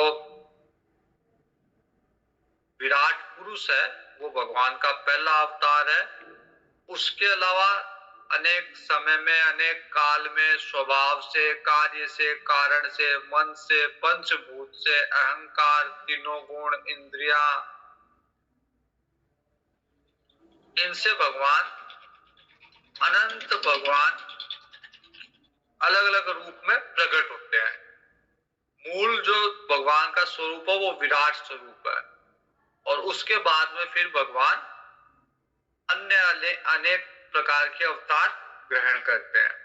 S1: विराट पुरुष है वो भगवान का पहला अवतार है। उसके अलावा अनेक समय में, अनेक काल में, स्वभाव से, कार्य से, कारण से, मन से, पंचभूत से, अहंकार, तीनों गुण, इंद्रिया, इनसे भगवान, अनंत भगवान अलग अलग रूप में प्रकट होते हैं। मूल जो भगवान का स्वरूप है वो विराट स्वरूप है। और उसके बाद में फिर भगवान अन्य अनेक प्रकार के अवतार ग्रहण करते हैं।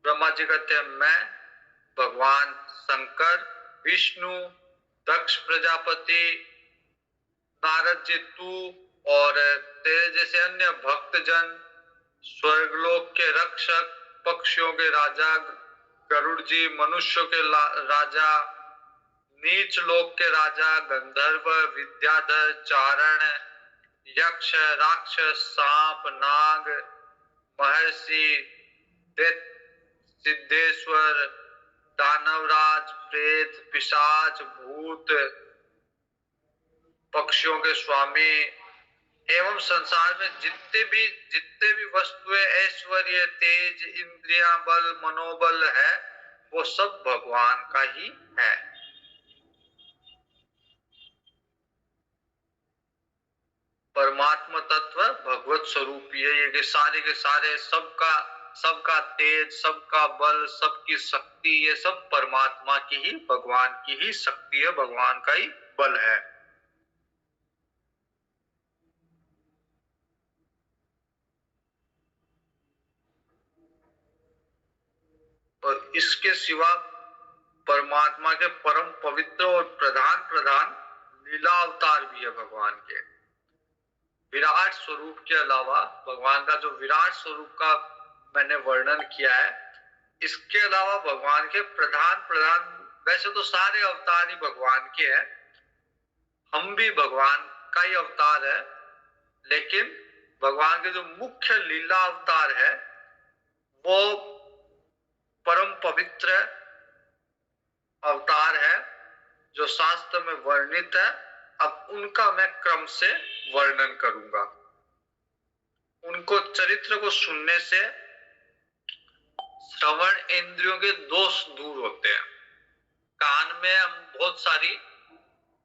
S1: ब्रह्मा जी कहते हैं, मैं, भगवान शंकर, विष्णु, दक्ष प्रजापति, नारद जी, तू और तेरे जैसे अन्य भक्तजन स्वर्गलोक के रक्षक, पक्षियों के राजा गरुड़ जी, मनुष्यों के राजा, नीच लोक के राजा गंधर्व, विद्याधर, चारण, यक्ष, राक्षस, सांप, नाग, महर्षि, दैत्य, सिद्धेश्वर, दानवराज, प्रेत, पिशाच, भूत, पक्षियों के स्वामी एवं संसार में जितने भी वस्तुएं, ऐश्वर्य, तेज, इंद्रिया, बल, मनोबल है, वो सब भगवान का ही है। परमात्मा तत्व भगवत स्वरूप ही है। ये के सारे सबका तेज, सबका बल, सबकी शक्ति, ये सब परमात्मा की ही, भगवान की ही शक्ति है, भगवान का ही बल है। और इसके सिवा परमात्मा के परम पवित्र और प्रधान प्रधान लीला अवतार भी है भगवान के। विराट स्वरूप के अलावा, भगवान का जो विराट स्वरूप का मैंने वर्णन किया है, इसके अलावा भगवान के प्रधान प्रधान, वैसे तो सारे अवतार ही भगवान के हैं, हम भी भगवान का ही अवतार है, लेकिन भगवान के जो मुख्य लीला अवतार है वो परम पवित्र अवतार है, जो शास्त्र में वर्णित है। अब उनका मैं क्रम से वर्णन करूंगा। उनको चरित्र को सुनने से श्रवण इंद्रियों के दोष दूर होते हैं। कान में हम बहुत सारी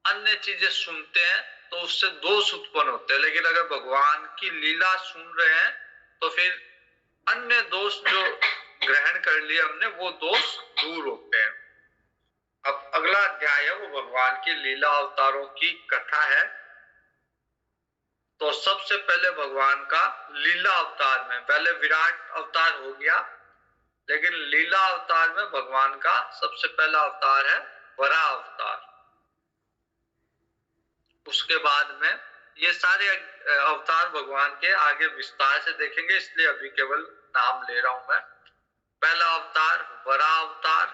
S1: अन्य चीजें सुनते हैं तो उससे दोष उत्पन्न होते हैं, लेकिन अगर भगवान की लीला सुन रहे हैं तो फिर अन्य दोष जो ग्रहण कर लिए हमने, वो दोष दूर होते हैं। अब अगला अध्याय है, वो भगवान की लीला अवतारों की कथा है। तो सबसे पहले भगवान का लीला अवतार में, पहले विराट अवतार हो गया, लेकिन लीला अवतार में भगवान का सबसे पहला अवतार है वराह अवतार। उसके बाद में ये सारे अवतार भगवान के आगे विस्तार से देखेंगे, इसलिए अभी केवल नाम ले रहा हूं मैं। पहला अवतार वराह अवतार,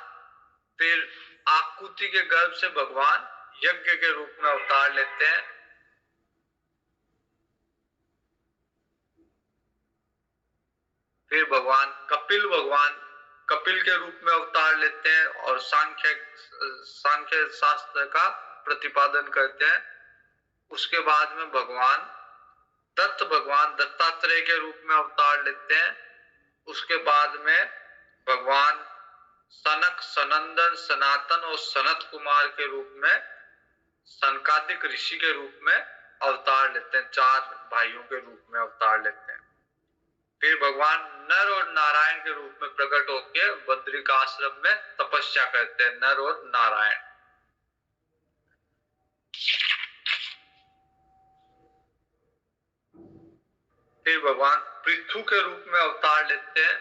S1: फिर आकुति के गर्भ से भगवान यज्ञ के रूप में अवतार लेते हैं। फिर भगवान कपिल के रूप में अवतार लेते हैं और सांख्य शास्त्र का प्रतिपादन करते हैं। उसके बाद में भगवान दत्तात्रेय के रूप में अवतार लेते हैं। उसके बाद में भगवान सनक, सनंदन, सनातन और सनत कुमार के रूप में, सनकादिक ऋषि के रूप में अवतार लेते हैं। 4 भाइयों के रूप में अवतार लेते हैं। फिर भगवान नर और नारायण के रूप में प्रकट होकर बद्रिका आश्रम में तपस्या करते हैं, नर और नारायण। फिर भगवान पृथ्वी के रूप में अवतार लेते हैं,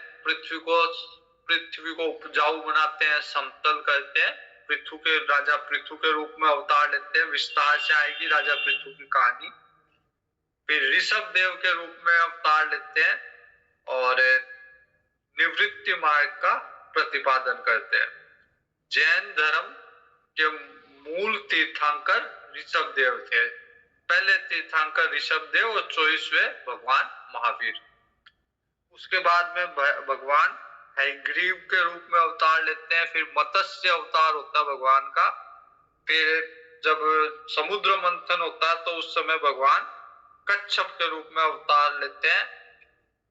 S1: पृथ्वी को उपजाऊ बनाते हैं, समतल करते हैं। पृथ्वी के राजा पृथ्वी के रूप में अवतार लेते हैं। विस्तार से आएगी राजा पृथ्वी की कहानी। फिर ऋषभ देव के रूप में अवतार लेते हैं और निवृत्ति मार्ग का प्रतिपादन करते हैं। जैन धर्म के मूल तीर्थंकर ऋषभ देव थे। पहले तीर्थंकर ऋषभ देव और 24वें भगवान महावीर। उसके बाद में भगवान हयग्रीव के रूप में अवतार लेते हैं। फिर मत्स्य अवतार होता है भगवान का। फिर जब समुद्र मंथन होता है तो उस समय भगवान कच्छप के रूप में अवतार लेते हैं।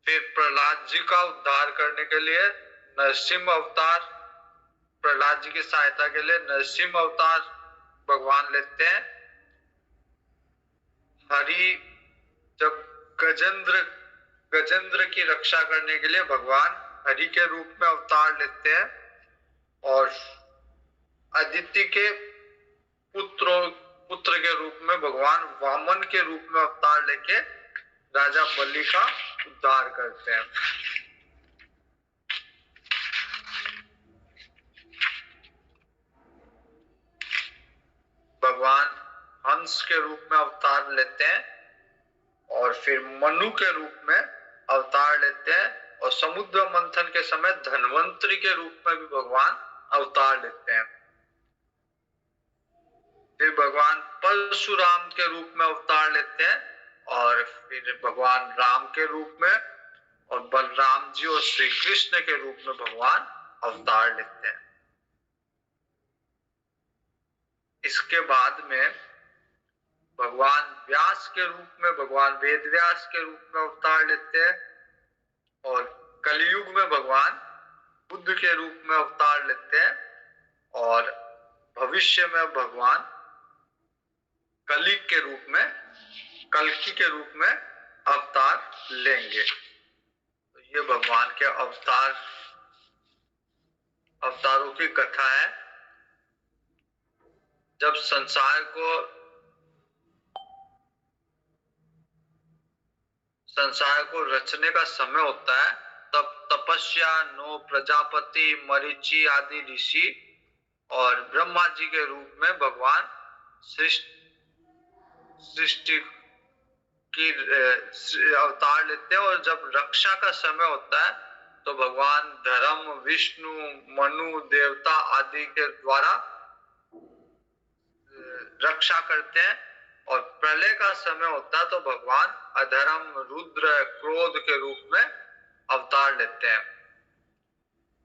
S1: फिर प्रहलाद जी का उद्धार करने के लिए नरसिंह अवतार, प्रहलाद जी की सहायता के लिए नरसिंह अवतार भगवान लेते हैं। हरि जब गजेंद्र की रक्षा करने के लिए भगवान हरि के रूप में अवतार लेते हैं। और अदिति के पुत्र के रूप में भगवान वामन के रूप में अवतार लेके राजा बलि का उद्धार करते हैं। भगवान हंस के रूप में अवतार लेते हैं और फिर मनु के रूप में अवतार लेते हैं और समुद्र मंथन के समय धन्वंतरी के रूप में भी भगवान अवतार लेते हैं। फिर भगवान परशुराम के रूप में अवतार लेते हैं और फिर भगवान राम के रूप में, और बलराम जी और श्री कृष्ण के रूप में भगवान अवतार लेते हैं। इसके बाद में भगवान व्यास के रूप में, भगवान वेद व्यास के रूप में अवतार लेते हैं, और कलयुग में भगवान बुद्ध के रूप में अवतार लेते हैं, और भविष्य में भगवान कली के रूप में, कल्कि के रूप में अवतार लेंगे। तो ये भगवान के अवतारों की कथा है। जब संसार को रचने का समय होता है, तब तपस्या नो प्रजापति, मरीचि आदि ऋषि और ब्रह्मा जी के रूप में भगवान सृष्टि की अवतार लेते हैं। और जब रक्षा का समय होता है तो भगवान धर्म, विष्णु, मनु देवता आदि के द्वारा रक्षा करते हैं। और प्रलय का समय होता है तो भगवान अधर्म, रुद्र, क्रोध के रूप में अवतार लेते हैं।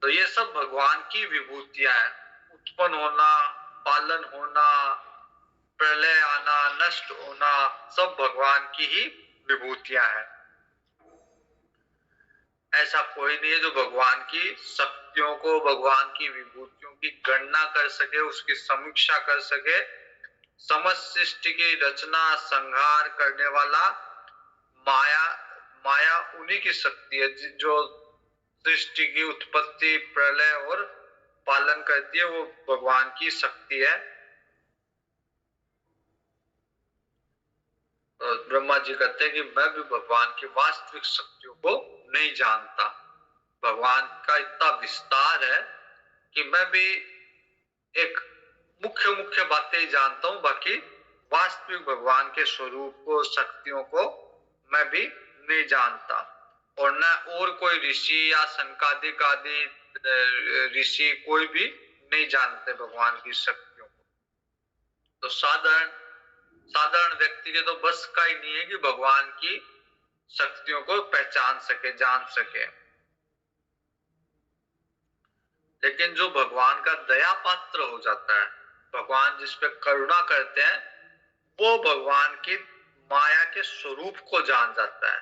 S1: तो ये सब भगवान की विभूतियां हैं। उत्पन्न होना, पालन होना, प्रलय आना, नष्ट होना, सब भगवान की ही विभूतियां हैं। ऐसा कोई नहीं है जो भगवान की शक्तियों को, भगवान की विभूतियों की गणना कर सके, उसकी समीक्षा कर सके। समस्त सृष्टि की रचना, संहार करने वाला माया उन्हीं की शक्ति है। जो सृष्टि की उत्पत्ति, प्रलय और पालन करती है, वो भगवान की शक्ति है। तो ब्रह्मा जी कहते हैं कि मैं भी भगवान की वास्तविक शक्तियों को नहीं जानता। भगवान का इतना विस्तार है कि मैं भी एक मुख्य बातें ही जानता हूं, बाकी वास्तविक भगवान के स्वरूप को, शक्तियों को मैं भी नहीं जानता। और न और कोई ऋषि या सनकादिक आदि ऋषि कोई भी नहीं जानते भगवान की शक्तियों को। तो साधारण व्यक्ति के तो बस का ही नहीं है कि भगवान की शक्तियों को पहचान सके, जान सके। लेकिन जो भगवान का दया पात्र हो जाता है, भगवान जिस पे करुणा करते हैं, वो भगवान की माया के स्वरूप को जान जाता है।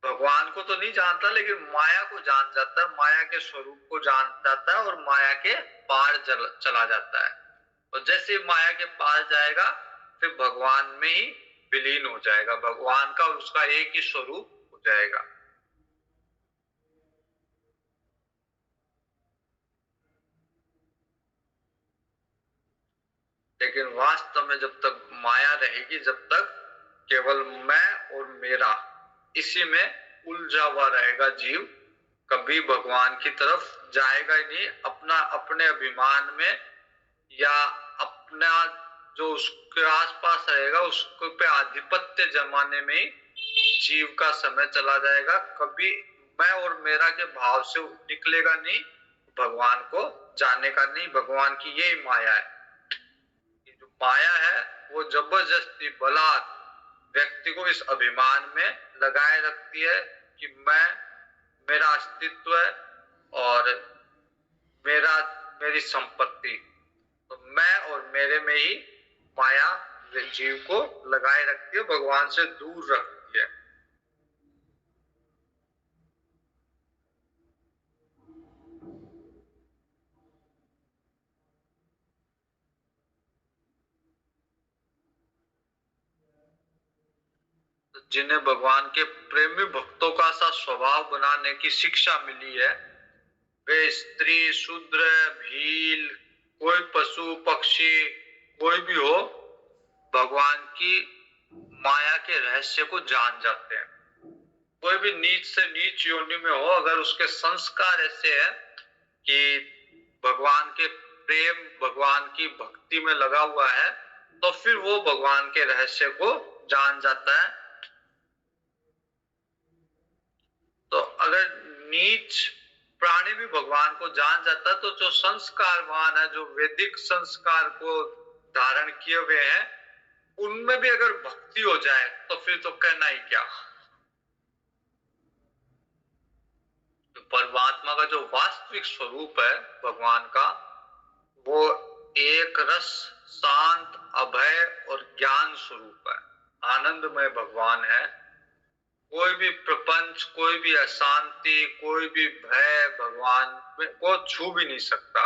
S1: भगवान को तो नहीं जानता, लेकिन माया को जान जाता है, माया के स्वरूप को जान जाता है और माया के पार चला जाता है। और जैसे माया के पार जाएगा, फिर भगवान में ही विलीन हो जाएगा। भगवान का और उसका एक ही स्वरूप हो जाएगा। लेकिन वास्तव में जब तक माया रहेगी, जब तक केवल मैं और मेरा, इसी में उलझा हुआ रहेगा जीव, कभी भगवान की तरफ जाएगा ही नहीं। अपने अभिमान में या अपना जो उसके आसपास रहेगा, उसको पे आधिपत्य जमाने में ही जीव का समय चला जाएगा। कभी मैं और मेरा के भाव से निकलेगा नहीं, भगवान को जाने का नहीं। भगवान की यही माया है। जो माया है वो जबरदस्ती बलात् व्यक्ति को इस अभिमान में लगाए रखती है कि मेरा अस्तित्व है और मेरी संपत्ति। तो मैं और मेरे में ही माया जीव को लगाए रखती है, भगवान से दूर रखती है। जिन्हें भगवान के प्रेमी भक्तों का सा स्वभाव बनाने की शिक्षा मिली है, वे स्त्री, शूद्र, भील, कोई पशु पक्षी कोई भी हो, भगवान की माया के रहस्य को जान जाते हैं। कोई भी नीच से नीच योनि में हो, अगर उसके संस्कार ऐसे हैं कि भगवान के प्रेम, भगवान की भक्ति में लगा हुआ है, तो फिर वो भगवान के रहस्य को जान जाता है। तो अगर नीच प्राणी भी भगवान को जान जाता तो जो संस्कारवान है, जो वैदिक संस्कार को धारण किए हुए हैं, उनमें भी अगर भक्ति हो जाए तो फिर तो कहना ही क्या। तो परमात्मा का जो वास्तविक स्वरूप है भगवान का, वो एक रस, शांत, अभय और ज्ञान स्वरूप है, आनंदमय भगवान है। कोई भी प्रपंच, कोई भी अशांति, कोई भी भय भगवान को छू भी नहीं सकता।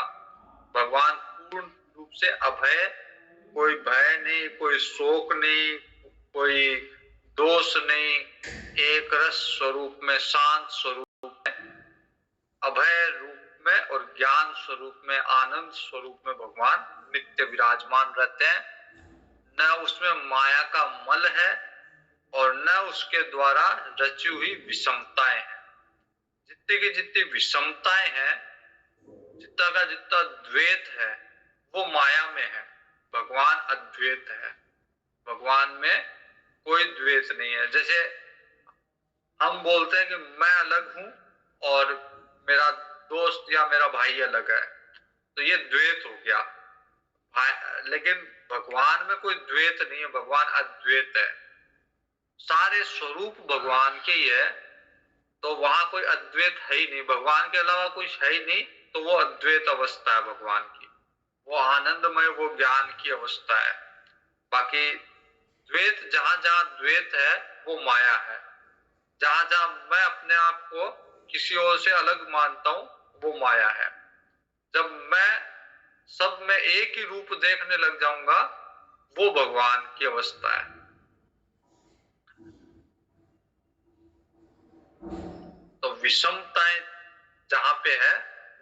S1: भगवान पूर्ण रूप से अभय, कोई भय नहीं, कोई शोक नहीं, कोई दोष नहीं, एक रस स्वरूप में, शांत स्वरूप में, अभय रूप में और ज्ञान स्वरूप में, आनंद स्वरूप में भगवान नित्य विराजमान रहते हैं। न उसमें माया का मल है और न उसके द्वारा रची हुई विषमताएं हैं। जितनी की जितनी विषमताएं हैं, जितना का जितना द्वैत है, वो माया में है। भगवान अद्वैत है, भगवान में कोई द्वैत नहीं है। जैसे हम बोलते हैं कि मैं अलग हूं और मेरा दोस्त या मेरा भाई अलग है, तो ये द्वैत हो गया। लेकिन भगवान में कोई द्वैत नहीं है, भगवान अद्वैत है। सारे स्वरूप भगवान के ही है, तो वहां कोई अद्वैत है ही नहीं। भगवान के अलावा कोई है ही नहीं, तो वो अद्वैत अवस्था है भगवान की, वो आनंदमय, वो ज्ञान की अवस्था है। बाकी द्वैत, जहां जहां द्वैत है वो माया है। जहां जहां मैं अपने आप को किसी और से अलग मानता हूं, वो माया है। जब मैं सब में एक ही रूप देखने लग जाऊंगा, वो भगवान की अवस्था है। तो विषमताएं जहां पे है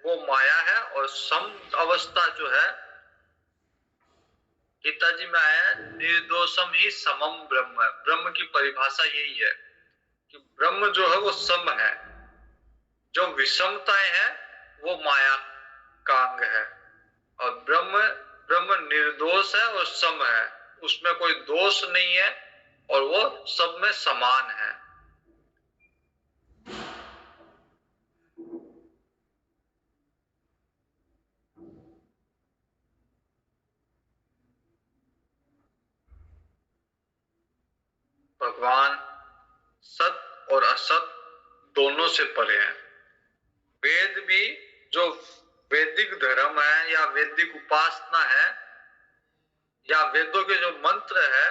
S1: वो माया है, और सम अवस्था जो है, गीता जी में आया है, निर्दोषम ही समम ब्रह्म है। ब्रह्म की परिभाषा यही है कि ब्रह्म जो है वो सम है। जो विषमताएं हैं वो माया का अंग है, और ब्रह्म ब्रह्म निर्दोष है और सम है, उसमें कोई दोष नहीं है और वो सब में समान है। भगवान सत और असत दोनों से परे हैं। वेद भी, जो वैदिक धर्म है या वैदिक उपासना है या वेदों के जो मंत्र है,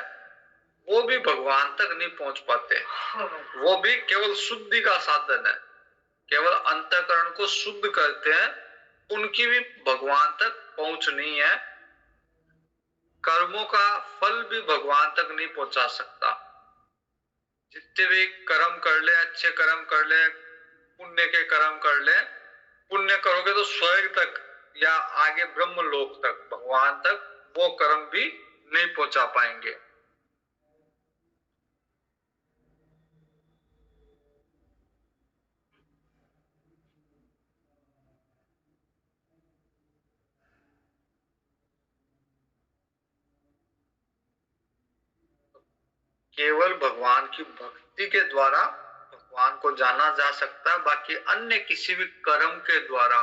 S1: वो भी भगवान तक नहीं पहुंच पाते। वो भी केवल शुद्धि का साधन है, केवल अंतःकरण को शुद्ध करते हैं, उनकी भी भगवान तक पहुंच नहीं है। कर्मों का फल भी भगवान तक नहीं पहुंचा सकता। जितने भी कर्म कर ले, अच्छे कर्म कर ले, पुण्य के कर्म कर ले, पुण्य करोगे तो स्वर्ग तक या आगे ब्रह्म लोक तक, भगवान तक वो कर्म भी नहीं पहुंचा पाएंगे। केवल भगवान की भक्ति के द्वारा भगवान को जाना जा सकता है। बाकी अन्य किसी भी कर्म के द्वारा,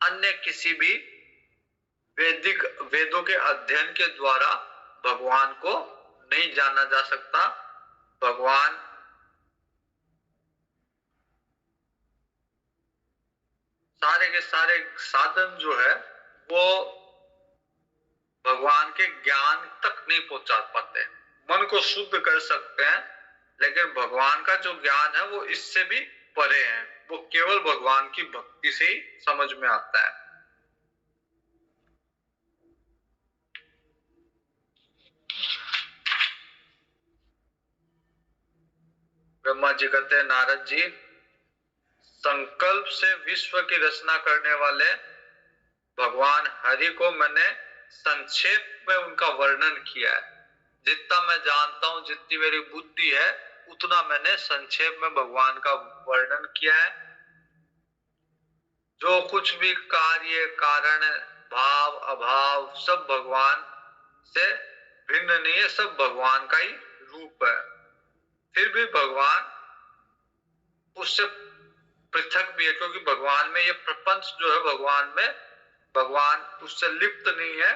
S1: अन्य किसी भी वैदिक वेदों के अध्ययन के द्वारा भगवान को नहीं जाना जा सकता। भगवान सारे के सारे साधन जो है वो भगवान के ज्ञान तक नहीं पहुंचा पाते। मन को शुद्ध कर सकते हैं, लेकिन भगवान का जो ज्ञान है वो इससे भी परे है। वो केवल भगवान की भक्ति से ही समझ में आता है। ब्रह्मा जी कहते हैं, नारद जी, संकल्प से विश्व की रचना करने वाले भगवान हरि को मैंने संक्षेप में उनका वर्णन किया है। जितना मैं जानता हूं, जितनी मेरी बुद्धि है, उतना मैंने संक्षेप में भगवान का वर्णन किया है। जो कुछ भी कार्य, कारण, भाव, अभाव सब भगवान से भिन्न नहीं है, सब भगवान का ही रूप है। फिर भी भगवान उससे पृथक भी है, क्योंकि भगवान में ये प्रपंच जो है, भगवान में, भगवान उससे लिप्त नहीं है।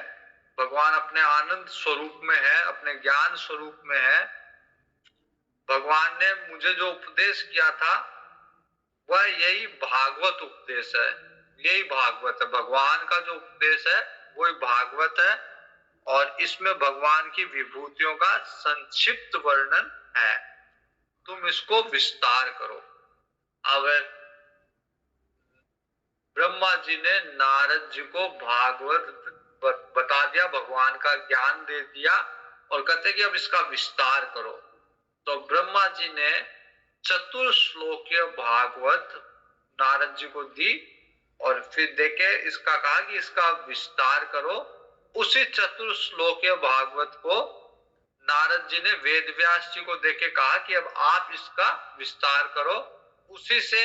S1: भगवान अपने आनंद स्वरूप में है, अपने ज्ञान स्वरूप में है। भगवान ने मुझे जो उपदेश किया था वह यही भागवत उपदेश है, यही भागवत है। भगवान का जो उपदेश है वही भागवत है, और इसमें भगवान की विभूतियों का संक्षिप्त वर्णन है। तुम इसको विस्तार करो। अब ब्रह्मा जी ने नारद जी को भागवत बता दिया, भगवान का ज्ञान दे दिया, और कहते कि अब इसका विस्तार करो। तो ब्रह्मा जी ने चतुर्श्लोकीय भागवत नारद जी को दी, और फिर देखे इसका कहा कि इसका विस्तार करो। उसी चतुर्श्लोकीय भागवत को नारद जी ने वेद व्यास जी को देके कहा कि अब आप इसका विस्तार करो। उसी से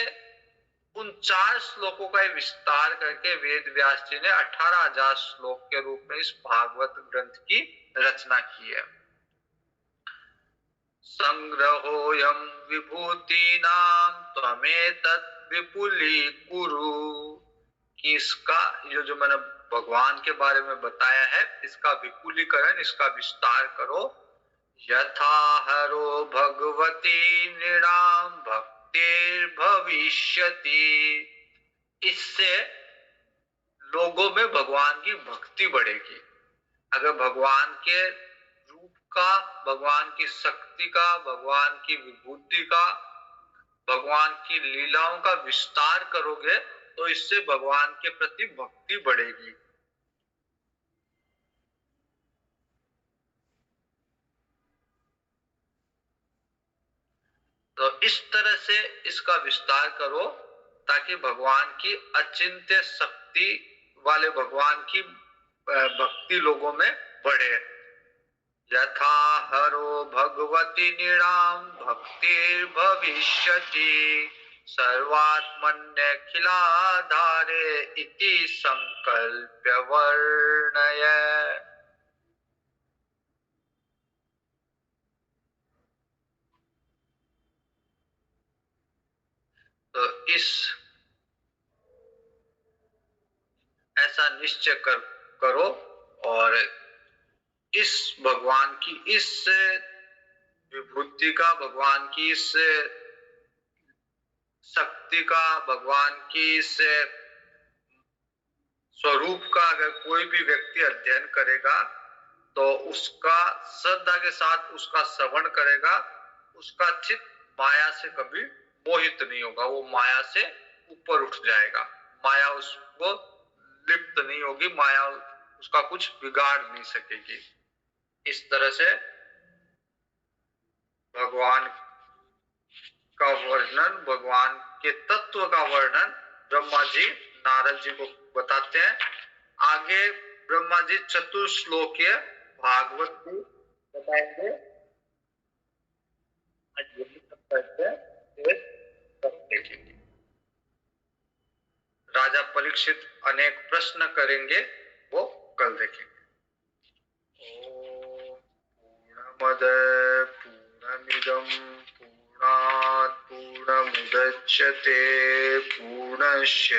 S1: उन 4 श्लोकों का विस्तार करके वेद व्यास जी ने 18,000 श्लोक के रूप में इस भागवत ग्रंथ की रचना की है। संग्रहोयम विभूतिनां त्वमेतत् विपुलीकुरु, कि इसका जो मैंने भगवान के बारे में बताया है, इसका विपुलीकरण, इसका विस्तार करो। यथा हरो भगवती नृणाम भक्तिर भविष्यति, इससे लोगों में भगवान की भक्ति बढ़ेगी। अगर भगवान के रूप का, भगवान की शक्ति का, भगवान की विभूति का, भगवान की लीलाओं का विस्तार करोगे तो इससे भगवान के प्रति भक्ति बढ़ेगी। तो इस तरह से इसका विस्तार करो ताकि भगवान की अचिंत्य शक्ति वाले भगवान की भक्ति लोगों में बढ़े। यथा हरो भगवती नृणाम भक्तिर भविष्यति सर्वात्मन्यखिलाधारे इति संकल्प्य वर्णय। तो इस ऐसा निश्चय करो, और इस भगवान की इस विभूति का, भगवान की इस शक्ति का, भगवान की इस स्वरूप का अगर कोई भी व्यक्ति अध्ययन करेगा तो उसका श्रद्धा के साथ उसका श्रवण करेगा, उसका चित्त माया से कभी मोहित नहीं होगा, वो माया से ऊपर उठ जाएगा, माया उसको लिप्त नहीं होगी, माया उसका कुछ बिगाड़ नहीं सकेगी। इस तरह से भगवान का वर्णन, भगवान के तत्व का वर्णन ब्रह्मा जी नारद जी को बताते हैं। आगे ब्रह्मा जी चतुर्श्लोकीय भागवत को बताएंगे। राजा परीक्षित अनेक प्रश्न करेंगे, वो कल देखेंगे। पूर्णमद पूर्णमिदं पूर्णात् पूर्णमुदच्यते पूर्णस्य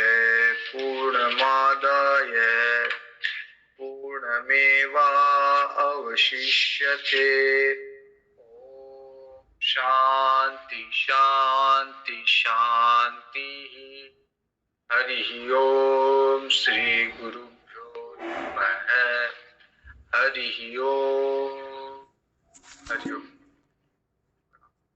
S1: पूर्णमादाय पूर्णमेवावशिष्यते। ओम शांति शांति शांति। हरि ओम श्री गुरुभ्यो नमः। हरि ओम। हरि ओम।